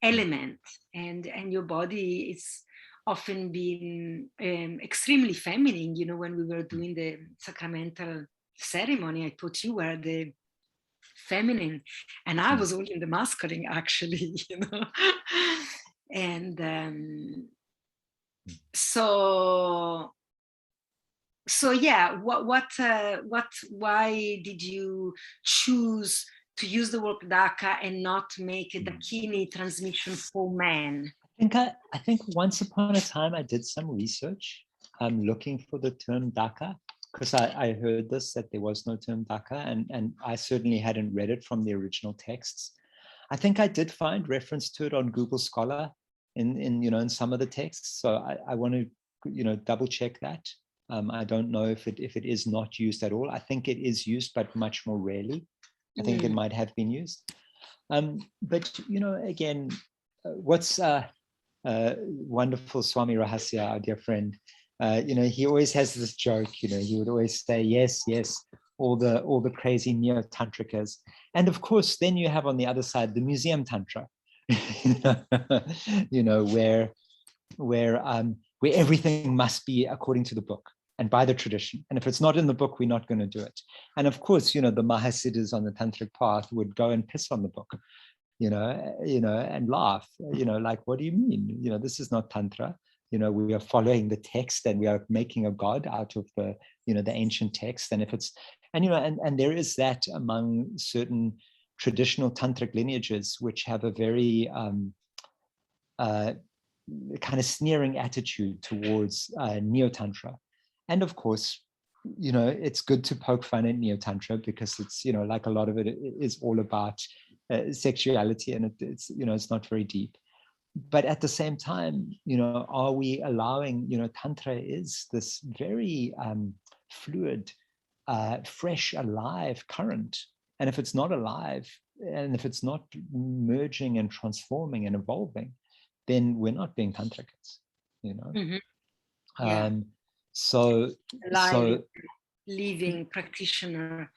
element, and your body is often been extremely feminine. When we were doing the sacramental ceremony, I thought you were the feminine, and I was only in the masculine, actually. And so yeah, why did you choose to use the word Daka and not make a Dakini transmission for men? I think once upon a time I did some research looking for the term Daka, because I heard that there was no term Daka, and I certainly hadn't read it from the original texts. I think I did find reference to it on Google Scholar in some of the texts. So I want to double check that. I don't know if it is not used at all. I think it is used, but much more rarely. I think it might have been used. But again, what's wonderful Swami Rahasya, our dear friend, he always has this joke. He would always say, yes, all the crazy neo-tantrikas, and of course then you have on the other side the museum tantra, where everything must be according to the book and by the tradition, and if it's not in the book, we're not going to do it. And of course, the Mahasiddhas on the tantric path would go and piss on the book, and laugh, like, what do you mean? This is not tantra. We are following the text, and we are making a god out of the ancient text. And if it's, and there is that among certain traditional tantric lineages, which have a very kind of sneering attitude towards neo-tantra. And of course, it's good to poke fun at neo-tantra, because it's, like a lot of it is all about sexuality, and it's it's not very deep. But at the same time, are we allowing, Tantra is this very fluid, fresh, alive current. And if it's not alive, and if it's not merging and transforming and evolving, then we're not being tantrikas, Yeah. So living practitioner.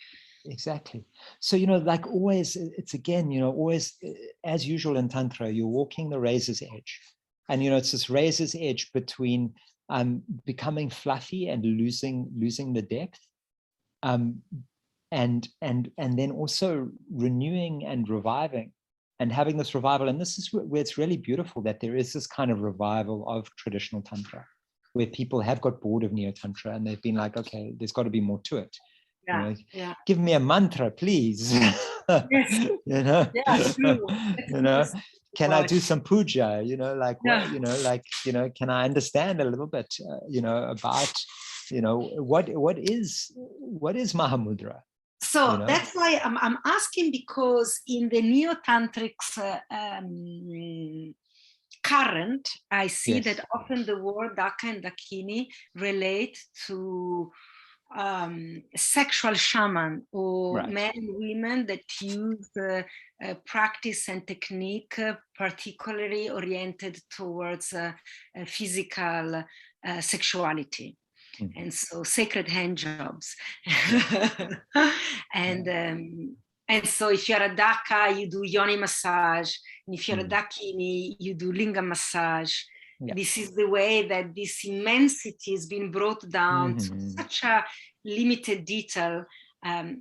Exactly. So, like always, it's again, always, as usual in Tantra, you're walking the razor's edge. And, it's this razor's edge between becoming fluffy and losing the depth. And then also renewing and reviving and having this revival. And this is where it's really beautiful, that there is this kind of revival of traditional Tantra, where people have got bored of Neo-Tantra and they've been like, okay, there's got to be more to it. Give me a mantra, please. Yes. True. Can I do some puja? Can I understand a little bit, about, what is Mahamudra? So that's why I'm asking, because in the Neo-Tantrics current, I see that often the word Daka and Dakini relate to sexual shaman, or men and women that use practice and technique particularly oriented towards physical sexuality. And so sacred hand jobs. And so if you're a Daka, you do yoni massage, And if you're a Dakini, you do lingam massage. Yeah. This is the way that this immensity has been brought down to such a limited detail,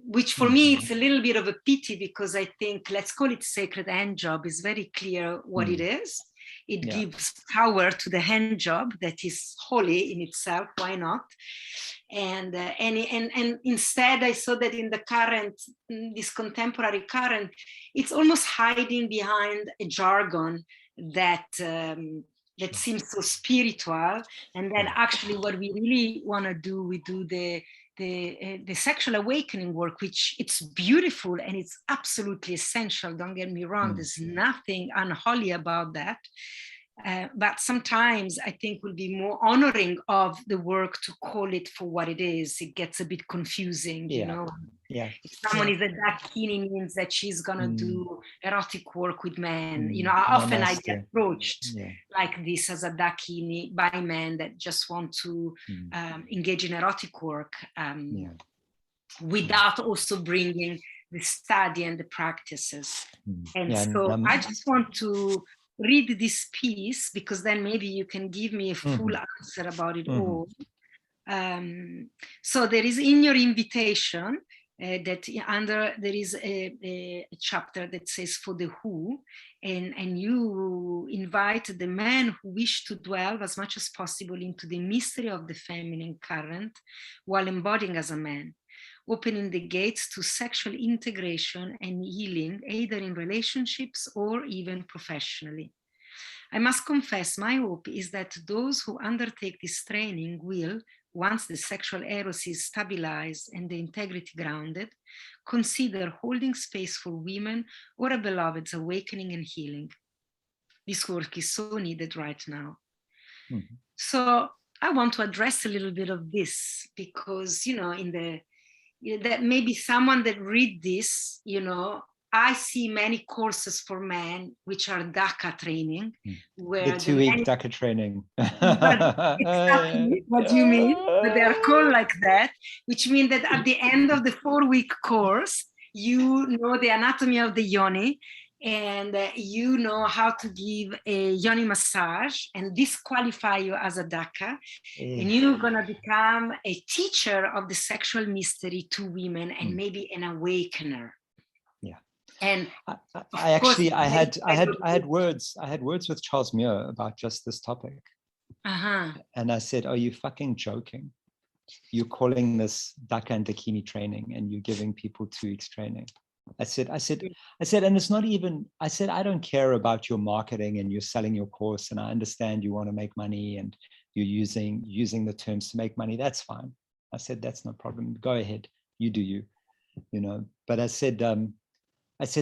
which for me, it's a little bit of a pity, because I think, let's call it sacred hand job, is very clear what it is. It gives power to the hand job that is holy in itself. Why not? And instead, I saw that in the current, this contemporary current, it's almost hiding behind a jargon that that seems so spiritual. And then actually, what we really want to do, we do the sexual awakening work, which it's beautiful and it's absolutely essential. Don't get me wrong. There's nothing unholy about that. But sometimes I think we'll be more honoring of the work to call it for what it is. It gets a bit confusing, you know. Yeah. If someone is a Dakini, means that she's gonna do erotic work with men. You know, often I get approached like this as a Dakini by men that just want to engage in erotic work without also bringing the study and the practices. And so I just want to read this piece, because then maybe you can give me a full answer about it all. So there is in your invitation that there is a chapter that says for the who, and you invite the men who wish to dwell as much as possible into the mystery of the feminine current while embodying as a man, opening the gates to sexual integration and healing, either in relationships or even professionally. I must confess, my hope is that those who undertake this training will, once the sexual eros is stabilized and the integrity grounded, consider holding space for women or a beloved's awakening and healing. This work is so needed right now. So I want to address a little bit of this, because, you know, that maybe someone that read this, you know, I see many courses for men which are Daka training, where the 2-week Daka training. Exactly what you mean, but they are called like that, which means that at the end of the 4-week course, you know the anatomy of the yoni, and you know how to give a yoni massage and disqualify you as a Daka, and you're gonna become a teacher of the sexual mystery to women and maybe an awakener. And I had words with Charles Muir about just this topic. And I said, are you fucking joking? You're calling this Daka and Dakini training and you're giving people 2 weeks training. I said, and it's not even, I said, I don't care about your marketing and you're selling your course, and I understand you want to make money and you're using the terms to make money. That's fine. I said, that's no problem. Go ahead. You do you know. But I said,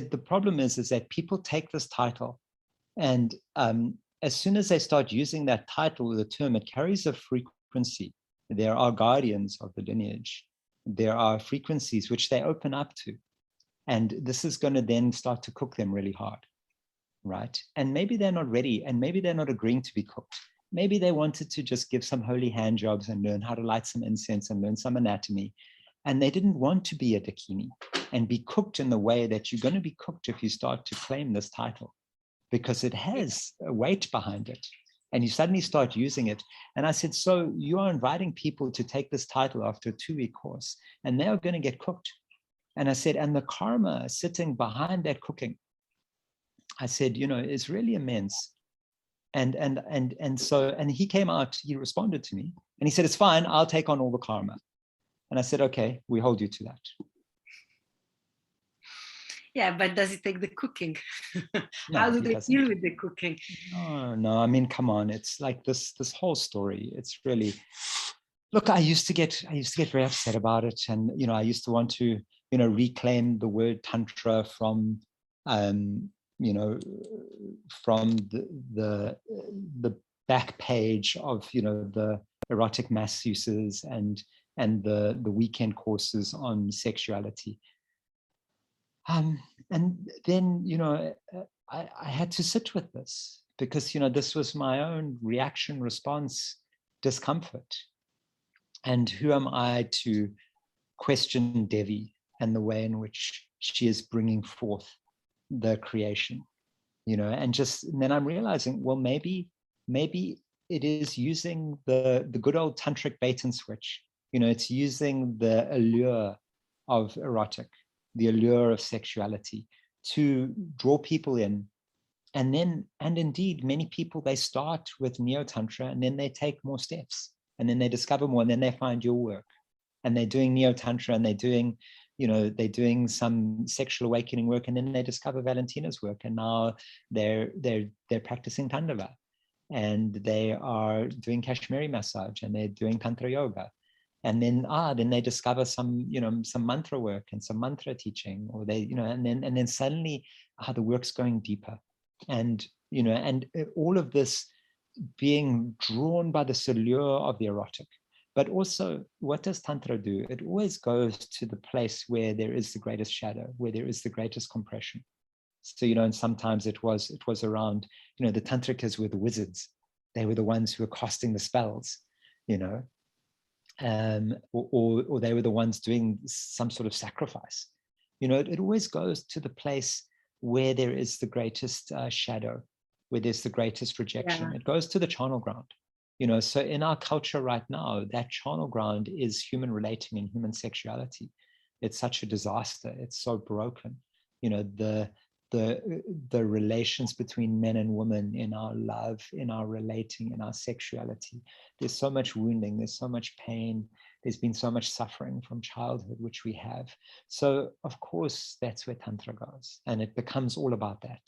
the problem is that people take this title, and as soon as they start using that title, the term, it carries a frequency. There are guardians of the lineage. There are frequencies which they open up to. And this is going to then start to cook them really hard, right? And maybe they're not ready, and maybe they're not agreeing to be cooked. Maybe they wanted to just give some holy hand jobs and learn how to light some incense and learn some anatomy. And they didn't want to be a Dakini and be cooked in the way that you're going to be cooked if you start to claim this title, because it has a weight behind it and you suddenly start using it. And I said, so you are inviting people to take this title after a 2-week course, and they are going to get cooked. And I said, and the karma sitting behind that cooking, I said, you know, is really immense. And he came out, he responded to me and he said, it's fine, I'll take on all the karma. And I said, okay, we hold you to that. Yeah, but does it take the cooking? How do they deal with the cooking? No, I mean, come on. It's like this whole story. It's really, look, I used to get very upset about it. And, you know, I used to want to, you know, reclaim the word tantra from, you know, from the back page of, you know, the erotic masseuses and the weekend courses on sexuality. And then, you know, I had to sit with this because, you know, this was my own reaction, response, discomfort. And who am I to question Devi and the way in which she is bringing forth the creation? and then I'm realizing, well, maybe it is using the good old tantric bait and switch. It's using the allure of erotic, the allure of sexuality to draw people in. And indeed, many people, they start with neo-tantra and then they take more steps and then they discover more and then they find your work and they're doing neo-tantra and they're doing some sexual awakening work, and then they discover Valentina's work, and now they're practicing Tandava, and they are doing Kashmiri massage, and they're doing Tantra yoga. And then they discover some mantra work and some mantra teaching, or and then suddenly the work's going deeper. And all of this being drawn by the allure of the erotic. But also, what does Tantra do? It always goes to the place where there is the greatest shadow, where there is the greatest compression. So, and sometimes it was around, the Tantrikas were the wizards. They were the ones who were casting the spells, or they were the ones doing some sort of sacrifice. It always goes to the place where there is the greatest shadow, where there's the greatest rejection. It goes to the charnel ground. So in our culture right now, that charnel ground is human relating and human sexuality. It's such a disaster. It's so broken. The relations between men and women, in our love, in our relating, in our sexuality. There's so much wounding. There's so much pain. There's been so much suffering from childhood, which we have. So of course, that's where Tantra goes, and it becomes all about that.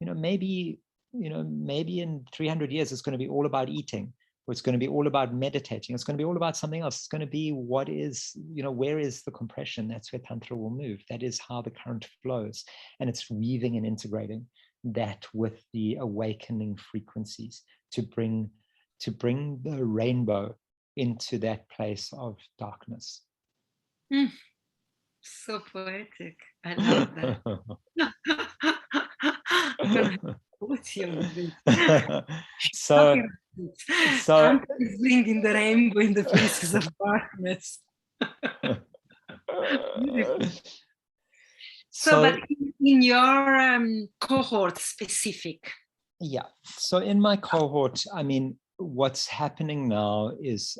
Maybe in 300 years, it's going to be all about eating. Or it's going to be all about meditating. It's going to be all about something else. It's going to be what is, where is the compression? That's where Tantra will move. That is how the current flows. And it's weaving and integrating that with the awakening frequencies to bring the rainbow into that place of darkness. So poetic. I love that. So Tantra is bringing the rainbow in the places of darkness. But in your cohort specific. Yeah. So in my cohort, what's happening now is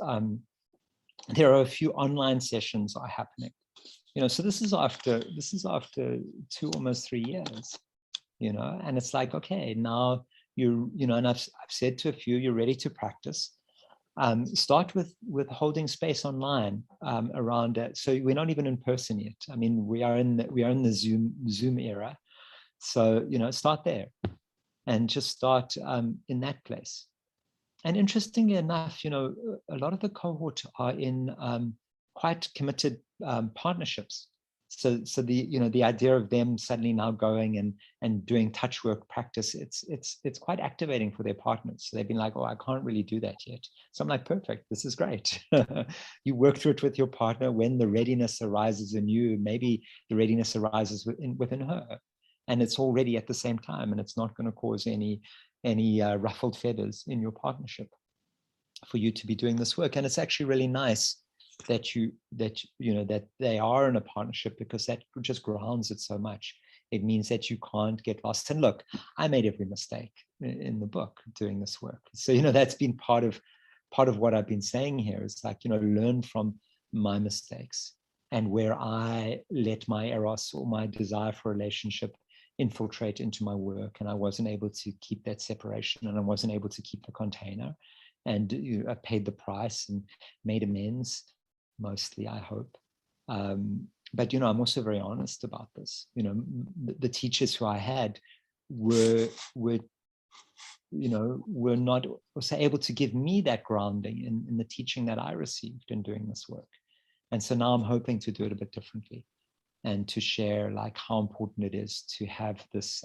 there are a few online sessions are happening. So this is after 2, almost 3 years. And it's like, okay, now and I've said to a few, you're ready to practice. Start with holding space online around it. So we're not even in person yet. We are in the Zoom era. So start there, and just start in that place. And interestingly enough, a lot of the cohort are in quite committed partnerships. So the idea of them suddenly now going and doing touch work practice, it's quite activating for their partners. So they've been like, oh, I can't really do that yet. So I'm like, perfect, this is great. You work through it with your partner. When the readiness arises in you, maybe the readiness arises within her, and it's already at the same time, and it's not going to cause any ruffled feathers in your partnership for you to be doing this work. And it's actually really nice that they are in a partnership, because that just grounds it so much. It means that you can't get lost. And look, I made every mistake in the book doing this work. So that's been part of what I've been saying here, is like, learn from my mistakes, and where I let my eros or my desire for a relationship infiltrate into my work, and I wasn't able to keep that separation, and I wasn't able to keep the container, and I paid the price and made amends, mostly, I hope. But I'm also very honest about this. The teachers who I had were not also able to give me that grounding in the teaching that I received in doing this work. And so now I'm hoping to do it a bit differently, and to share like how important it is to have this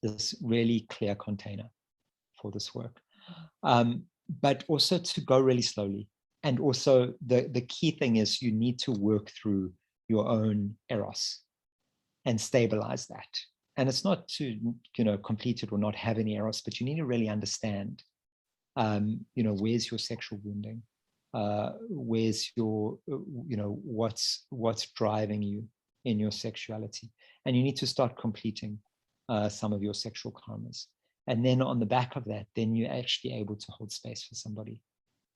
this really clear container for this work, but also to go really slowly. And also the key thing is you need to work through your own eros and stabilize that. And it's not to complete it or not have any eros, but you need to really understand where's your sexual wounding, where's your what's driving you in your sexuality, and you need to start completing some of your sexual karmas. And then on the back of that, then you're actually able to hold space for somebody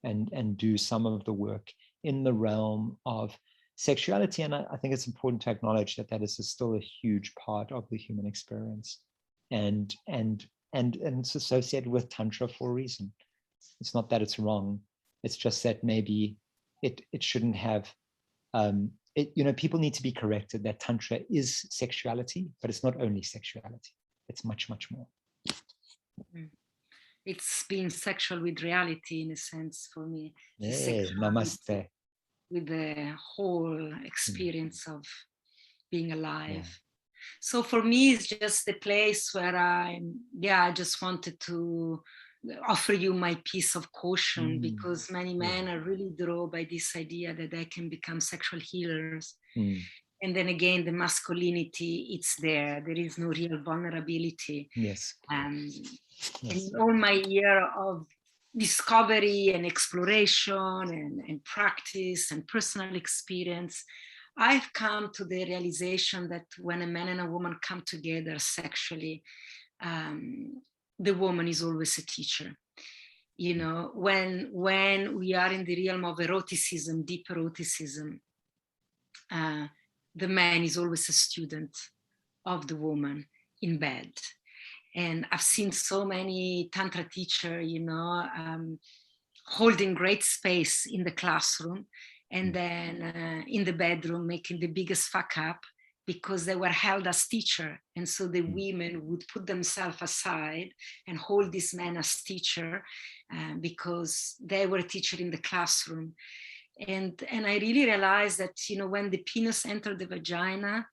and do some of the work in the realm of sexuality. And I think it's important to acknowledge that that is still a huge part of the human experience, and it's associated with Tantra for a reason. It's not that it's wrong. It's just that maybe it shouldn't have, people need to be corrected that Tantra is sexuality, but it's not only sexuality. It's much, much more. It's being sexual with reality, in a sense, for me. Yeah, namaste. With the whole experience of being alive. Yeah. So for me, it's just the place where I just wanted to offer you my piece of caution, because many men are really drawn by this idea that they can become sexual healers. And then again, the masculinity, it's there. There is no real vulnerability. Yes. In all my year of discovery and exploration and practice and personal experience, I've come to the realization that when a man and a woman come together sexually, the woman is always a teacher. You know, when we are in the realm of eroticism, deep eroticism, the man is always a student of the woman in bed. And I've seen so many Tantra teachers, holding great space in the classroom, and then in the bedroom making the biggest fuck up because they were held as teacher. And so the women would put themselves aside and hold this man as teacher because they were a teacher in the classroom. And I really realized that, when the penis entered the vagina,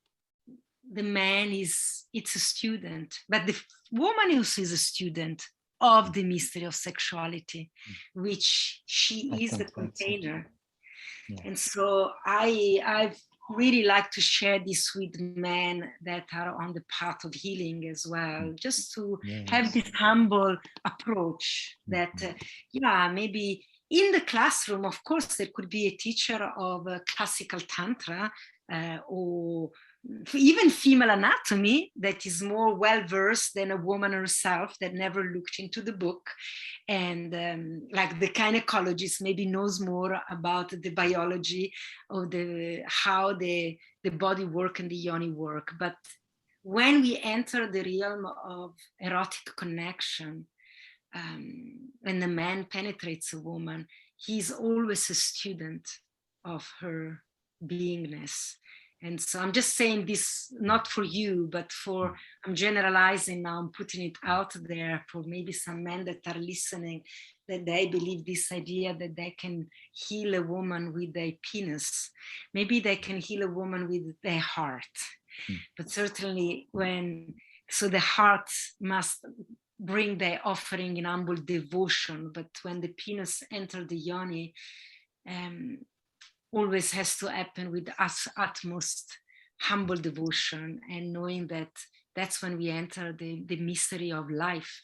the man it's a student, but the woman also is a student of the mystery of sexuality, which she is the container. Yeah. And so I've really like to share this with men that are on the path of healing as well, just to have this humble approach that, maybe in the classroom, of course, there could be a teacher of classical Tantra or even female anatomy that is more well-versed than a woman herself that never looked into the book. And like the gynecologist maybe knows more about the biology of how the body work and the yoni work. But when we enter the realm of erotic connection, when the man penetrates a woman, he's always a student of her beingness. And so I'm just saying this not for you, but I'm generalizing now, I'm putting it out there for maybe some men that are listening, that they believe this idea that they can heal a woman with their penis. Maybe they can heal a woman with their heart. But certainly so the heart must bring their offering in humble devotion. But when the penis enters the yoni, always has to happen with utmost humble devotion, and knowing that that's when we enter the mystery of life,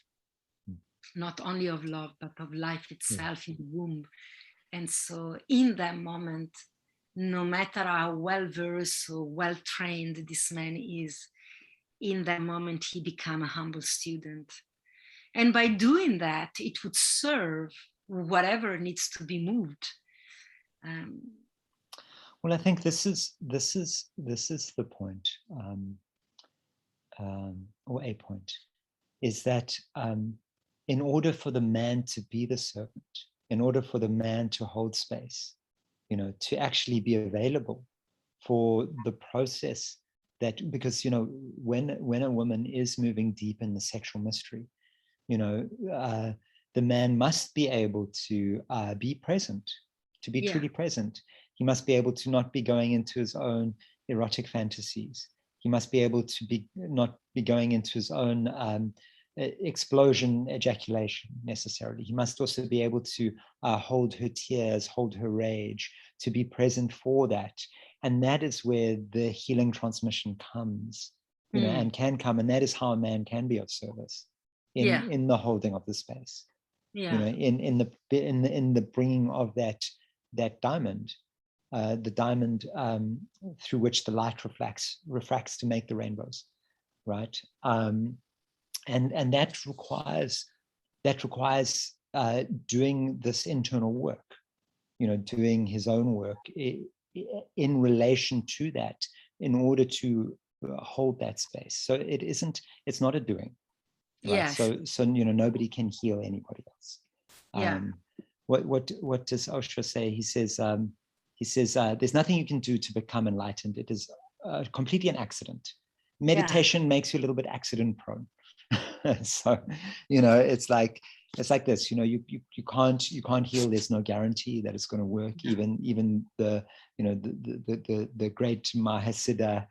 not only of love, but of life itself in the womb. And so in that moment, no matter how well-versed or well-trained this man is, in that moment, he becomes a humble student. And by doing that, it would serve whatever needs to be moved. Well, I think this is the point, or a point, is that in order for the man to be the servant, in order for the man to hold space, to actually be available for the process that, because when a woman is moving deep in the sexual mystery, the man must be able to be present, to be truly present. He must be able to not be going into his own erotic fantasies. He must be able to not be going into his own explosion ejaculation necessarily. He must also be able to hold her tears, hold her rage, to be present for that. And that is where the healing transmission comes, and can come. And that is how a man can be of service in the holding of the space. In the bringing of that diamond. The diamond through which the light refracts to make the rainbows, right? And that requires doing this internal work, doing his own work in relation to that, in order to hold that space. So it's not a doing, right? Yes. So nobody can heal anybody else. Yeah. What does Osho say? He says there's nothing you can do to become enlightened. It is completely an accident. Meditation makes you a little bit accident prone. So it's like this. You can't heal. There's no guarantee that it's going to work. Even the great Mahasiddha,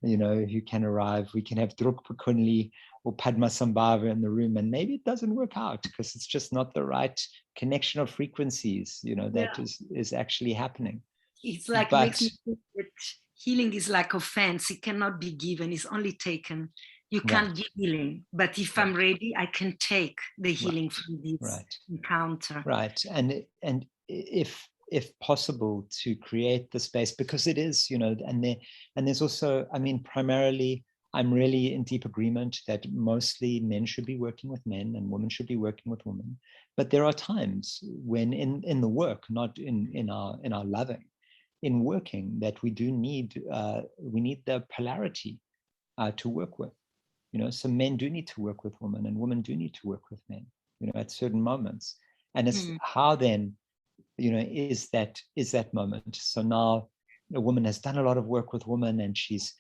who can arrive. We can have Drukpa Kunli or Padmasambhava in the room, and maybe it doesn't work out because it's just not the right connection of frequencies, that is actually happening. It's like, it makes me think that healing is like offense. It cannot be given, it's only taken. You can't give healing, but if I'm ready, I can take the healing from this encounter. Right. And if possible, to create the space, because it is, and there's also, primarily, I'm really in deep agreement that mostly men should be working with men and women should be working with women. But there are times when in the work, not in our loving, in working, that we do need the polarity to work with. So men do need to work with women and women do need to work with men, at certain moments. And it's how then, is that moment. So now a woman has done a lot of work with women, and she's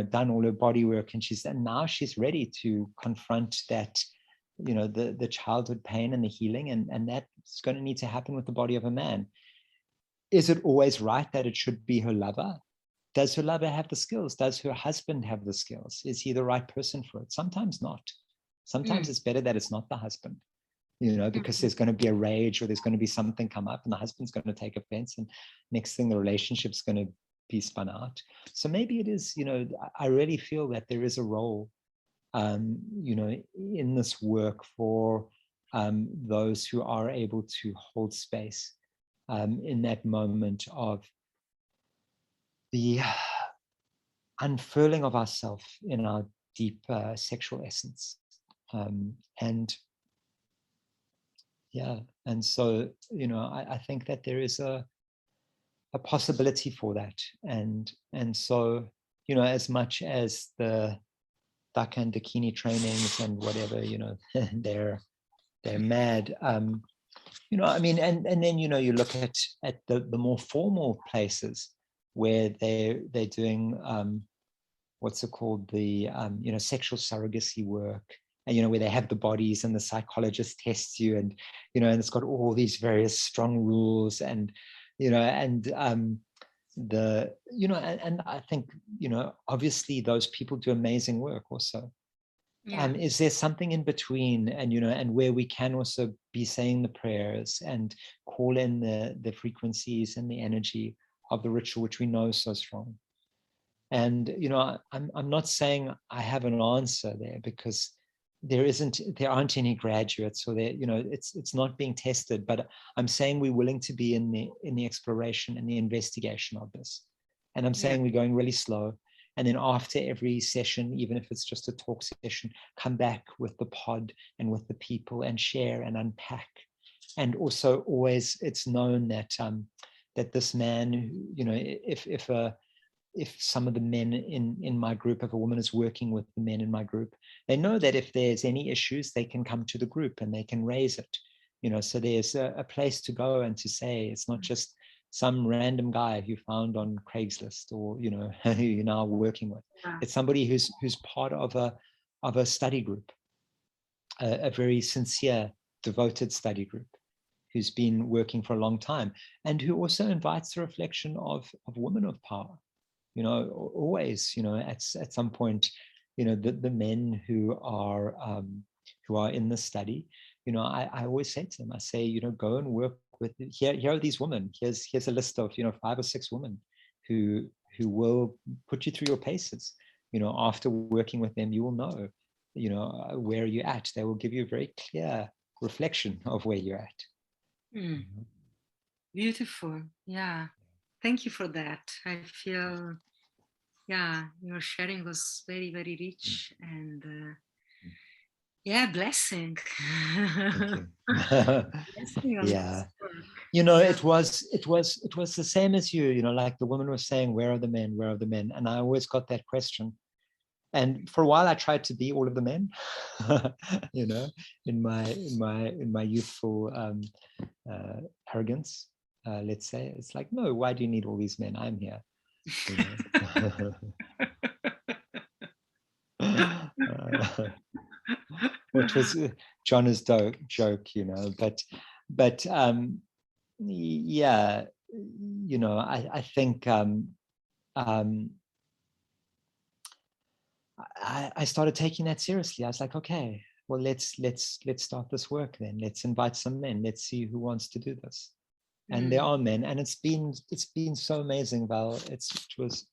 done all her body work, and now she's ready to confront that, the childhood pain and the healing, and that's going to need to happen with the body of a man. Is it always right that it should be her lover? Does her lover have the skills? Does her husband have the skills? Is he the right person for it? Sometimes not. Sometimes it's better that it's not the husband, because there's going to be a rage, or there's going to be something come up, and the husband's going to take offense, and next thing the relationship's going to be spun out. So maybe it is, I really feel that there is a role, in this work for those who are able to hold space in that moment of the unfurling of ourselves in our deep sexual essence. And so, I think that there is a possibility for that. And so, as much as the Daka and Dakini trainings and whatever, they're mad. And then, you look at the more formal places where they're doing what's it called, the sexual surrogacy work, and where they have the bodies and the psychologist tests you, and and it's got all these various strong rules, and and I think obviously those people do amazing work also. Is there something in between, and and where we can also be saying the prayers and call in the frequencies and the energy of the ritual, which we know is so strong? And I'm not saying I have an answer there, because there aren't any graduates, or there it's not being tested. But I'm saying we're willing to be in the exploration and the investigation of this. And I'm saying we're going really slow. And then after every session, even if it's just a talk session, come back with the pod and with the people and share and unpack. And also always it's known that that this man, if some of the men in my group, if a woman is working with the men in my group, they know that if there's any issues, they can come to the group and they can raise it. So there's a place to go and to say, it's not just some random guy who found on Craigslist, or who you're now working with. It's somebody who's part of a study group, a very sincere, devoted study group, who's been working for a long time, and who also invites the reflection of women of power. Always, at some point, the men who are in the study, I always say to them, I say, go and work with, here are these women. Here's a list of 5 or 6 women who will put you through your paces. After working with them, you will know, where you're at. They will give you a very clear reflection of where you're at. Beautiful. Yeah. Thank you for that. I feel Yeah, your sharing was very, very rich, and yeah, blessing. Thank you. Blessing on Yeah. this work. You know, Yeah. it was the same as you know, like the woman was saying, where are the men? Where are the men? And I always got that question. And for a while I tried to be all of the men, you know, in my youthful arrogance, let's say. It's like, no, why do you need all these men? I'm here. You know? Which was John's joke, you know, but yeah, you know, I think I started taking that seriously. I was like, okay, well, let's start this work then. Let's invite some men. Let's see who wants to do this. And there are men, and it's been so amazing, Val. It was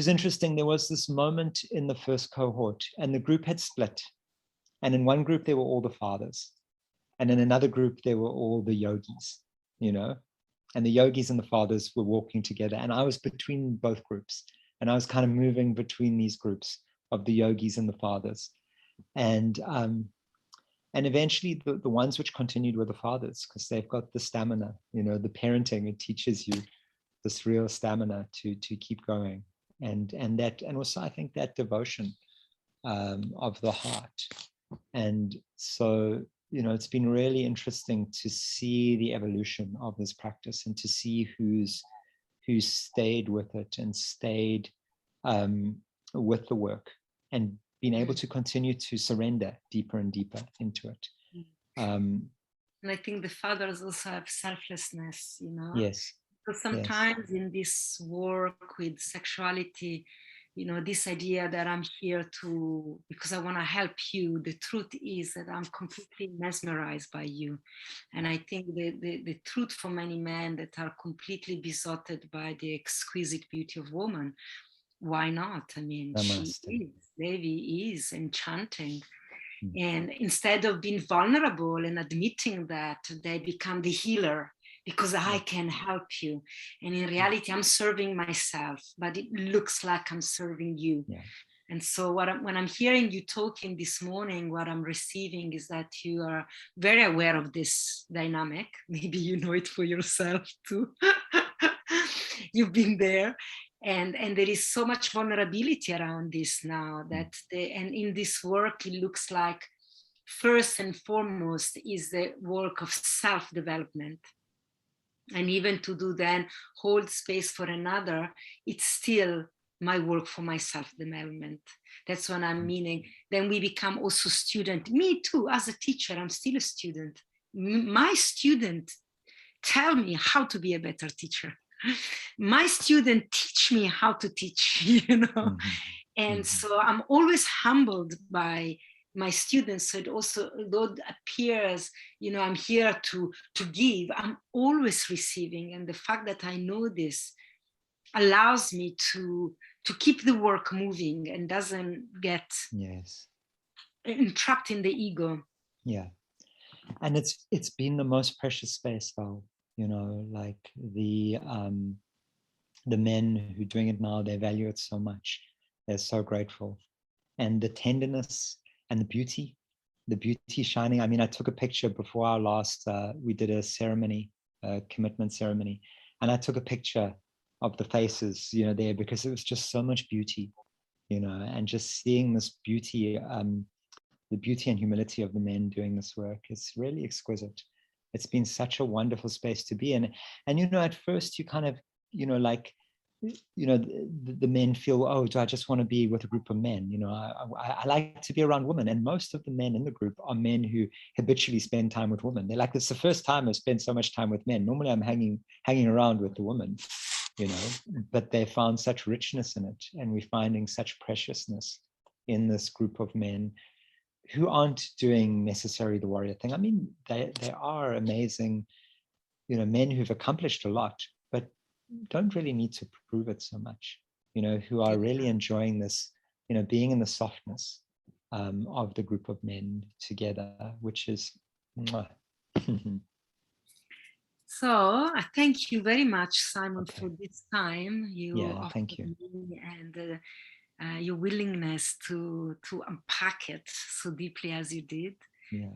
interesting. There was this moment in the first cohort, and the group had split. And in one group, there were all the fathers. And in another group, there were all the yogis, you know, and the yogis and the fathers were walking together. And I was between both groups. And I was kind of moving between these groups of the yogis and the fathers. And eventually the ones which continued were the fathers, because they've got the stamina, you know, the parenting, it teaches you this real stamina to keep going. And also I think that devotion of the heart. And so, you know, it's been really interesting to see the evolution of this practice and to see who's stayed with it and stayed with the work and been able to continue to surrender deeper and deeper into it. And I think the fathers also have selflessness, you know. Yes. So sometimes in this work with sexuality, you know, this idea that I'm here because I want to help you, the truth is that I'm completely mesmerized by you. And I think the truth for many men that are completely besotted by the exquisite beauty of woman, why not? I mean, Devi is enchanting. And instead of being vulnerable and admitting that, they become the healer because I can help you. And in reality, I'm serving myself, but it looks like I'm serving you. Yeah. And so when I'm hearing you talking this morning, what I'm receiving is that you are very aware of this dynamic. Maybe you know it for yourself too. You've been there. And there is so much vulnerability around this now that and in this work, it looks like first and foremost is the work of self-development. And even to do then hold space for another, it's still my work for my self-development. That's what I'm meaning. Then we become also student. Me too, as a teacher, I'm still a student. My student tell me how to be a better teacher. My student teach me how to teach, you know. And so I'm always humbled by my students. So it also, though it appears, you know, I'm here to give, I'm always receiving. And the fact that I know this allows me to keep the work moving and doesn't get entrapped in the ego. Yeah. And it's been the most precious space, Val. You know, like the men who are doing it now, they value it so much. They're so grateful. And the tenderness and the beauty shining. I mean, I took a picture before our last, we did a ceremony, a commitment ceremony. And I took a picture of the faces, you know, there, because it was just so much beauty, you know, and just seeing this beauty, the beauty and humility of the men doing this work is really exquisite. It's been such a wonderful space to be in. And, you know, at first you kind of, you know, like, you know, the men feel, oh, do I just want to be with a group of men? You know, I like to be around women. And most of the men in the group are men who habitually spend time with women. They're like, it's the first time I've spent so much time with men. Normally I'm hanging around with the women, you know, but they found such richness in it. And we're finding such preciousness in this group of men who aren't doing necessarily the warrior thing. I mean, they are amazing, you know, men who've accomplished a lot, but don't really need to prove it so much, you know, who are really enjoying this, you know, being in the softness of the group of men together, which is So I thank you very much, Simon, for this time you Yeah, thank offered you. me, and your willingness to unpack it so deeply as you did. Yeah,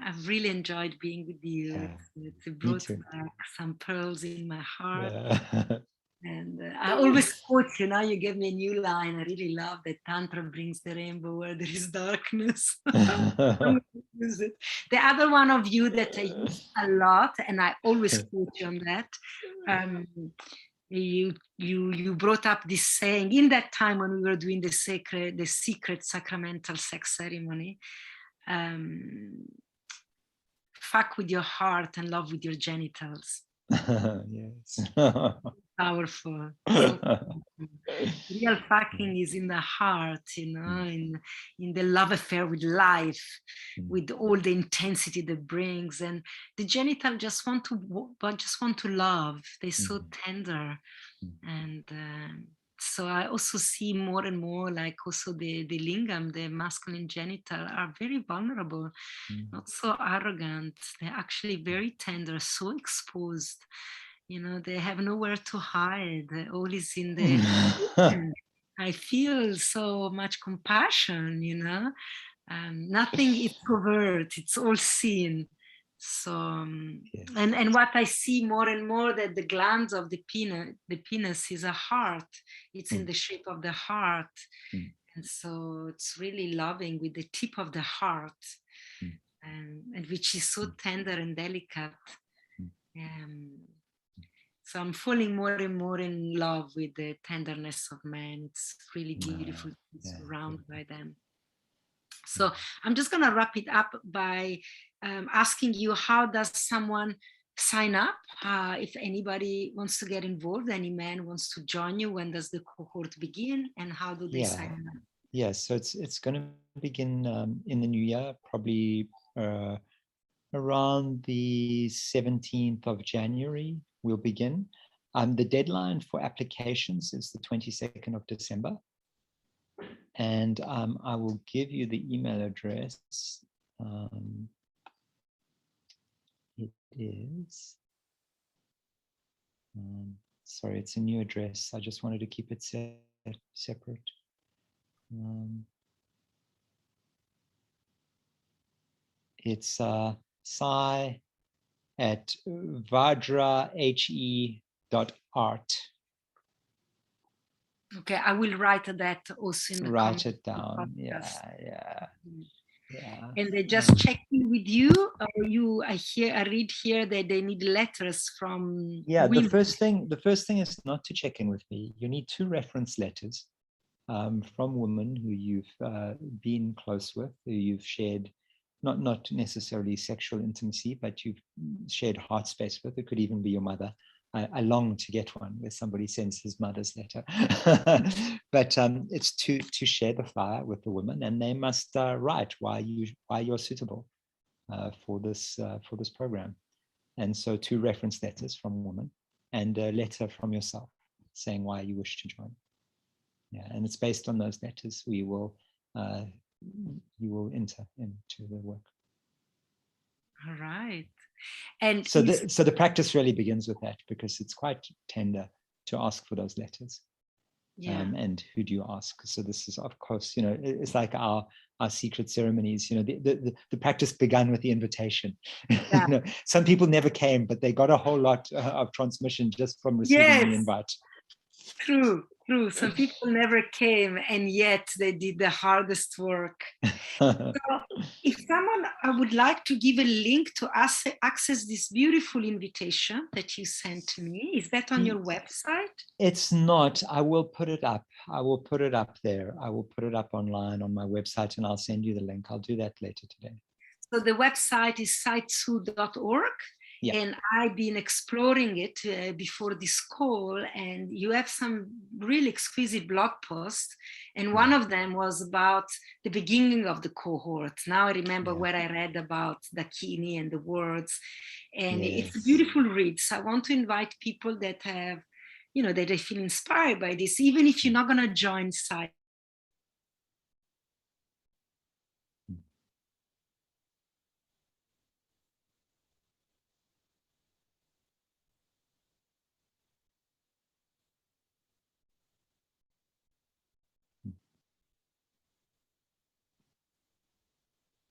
I've really enjoyed being with you. yeah. It Me brought too. back some pearls in my heart. Yeah. And I always quote you. Now you gave me a new line. I really love that Tantra brings the rainbow where there is darkness. I'm gonna use it. The other one of you that I use a lot, and I always quote you on that. Um, you brought up this saying in that time when we were doing the secret sacramental sex ceremony. Fuck with your heart and love with your genitals. Yes. Powerful. So powerful. Real fucking is in the heart, in the love affair with life, with all the intensity that brings. And the genital just want to love. They're so tender. And so I also see more and more, like also the lingam, the masculine genital, are very vulnerable, not so arrogant. They're actually very tender, so exposed. They have nowhere to hide. All is in the. I feel so much compassion. Nothing is covert. It's all seen. So Yes. and what I see more and more, that the glands of the penis is a heart. It's in the shape of the heart. And so it's really loving with the tip of the heart, and which is so tender and delicate. So I'm falling more and more in love with the tenderness of men. It's really beautiful to be surrounded by them. So I'm just going to wrap it up by asking you, how does someone sign up? If anybody wants to get involved, any man wants to join you, when does the cohort begin, and how do they sign up? Yeah, so it's going to begin in the new year, probably around the 17th of January, we'll begin. The deadline for applications is the 22nd of December. And I will give you the email address. It is, sorry, it's a new address. I just wanted to keep it separate. It's Sy at VajraHE.art. Okay, I will write that also in the Write comments. it down. Yeah. And they just check in with you, or I read here that they need letters from women. The first thing is not to check in with me. You need 2 reference letters from women who you've been close with, who you've shared not necessarily sexual intimacy, but you've shared heart space with. It could even be your mother. I long to get one where somebody sends his mother's letter. But it's to share the fire with the women, and they must write why you're suitable for this program. And so 2 reference letters from women, and a letter from yourself saying why you wish to join. Yeah, and it's based on those letters you will enter into the work. All right. And so the practice really begins with that, because it's quite tender to ask for those letters. And who do you ask? So this is, of course, it's like our secret ceremonies. The practice began with the invitation. Some people never came, but they got a whole lot of transmission just from receiving the invite. True. Some people never came, and yet they did the hardest work. So if someone would like to give a link to access this beautiful invitation that you sent to me, is that on your website? It's not. I will put it up. I will put it up there. I will put it up online on my website, and I'll send you the link. I'll do that later today. So the website is sytzu.org. Yeah. And I've been exploring it before this call, and you have some really exquisite blog posts. And one of them was about the beginning of the cohort. Now I remember where I read about Dakini and the words, and it's a beautiful read. So I want to invite people that have, that they feel inspired by this, even if you're not going to join Sy.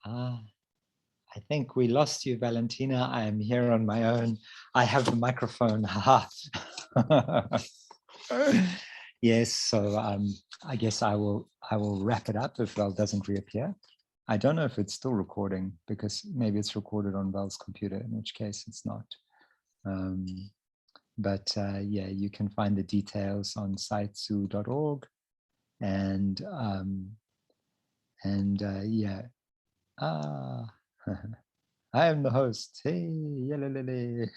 I think we lost you, Valentina. I am here on my own. I have the microphone. Haha. Yes, so I guess I will wrap it up if Val doesn't reappear. I don't know if it's still recording because maybe it's recorded on Val's computer, in which case it's not. But yeah, you can find the details on sytzu.org, and yeah. I am the host. Hey, yelelele.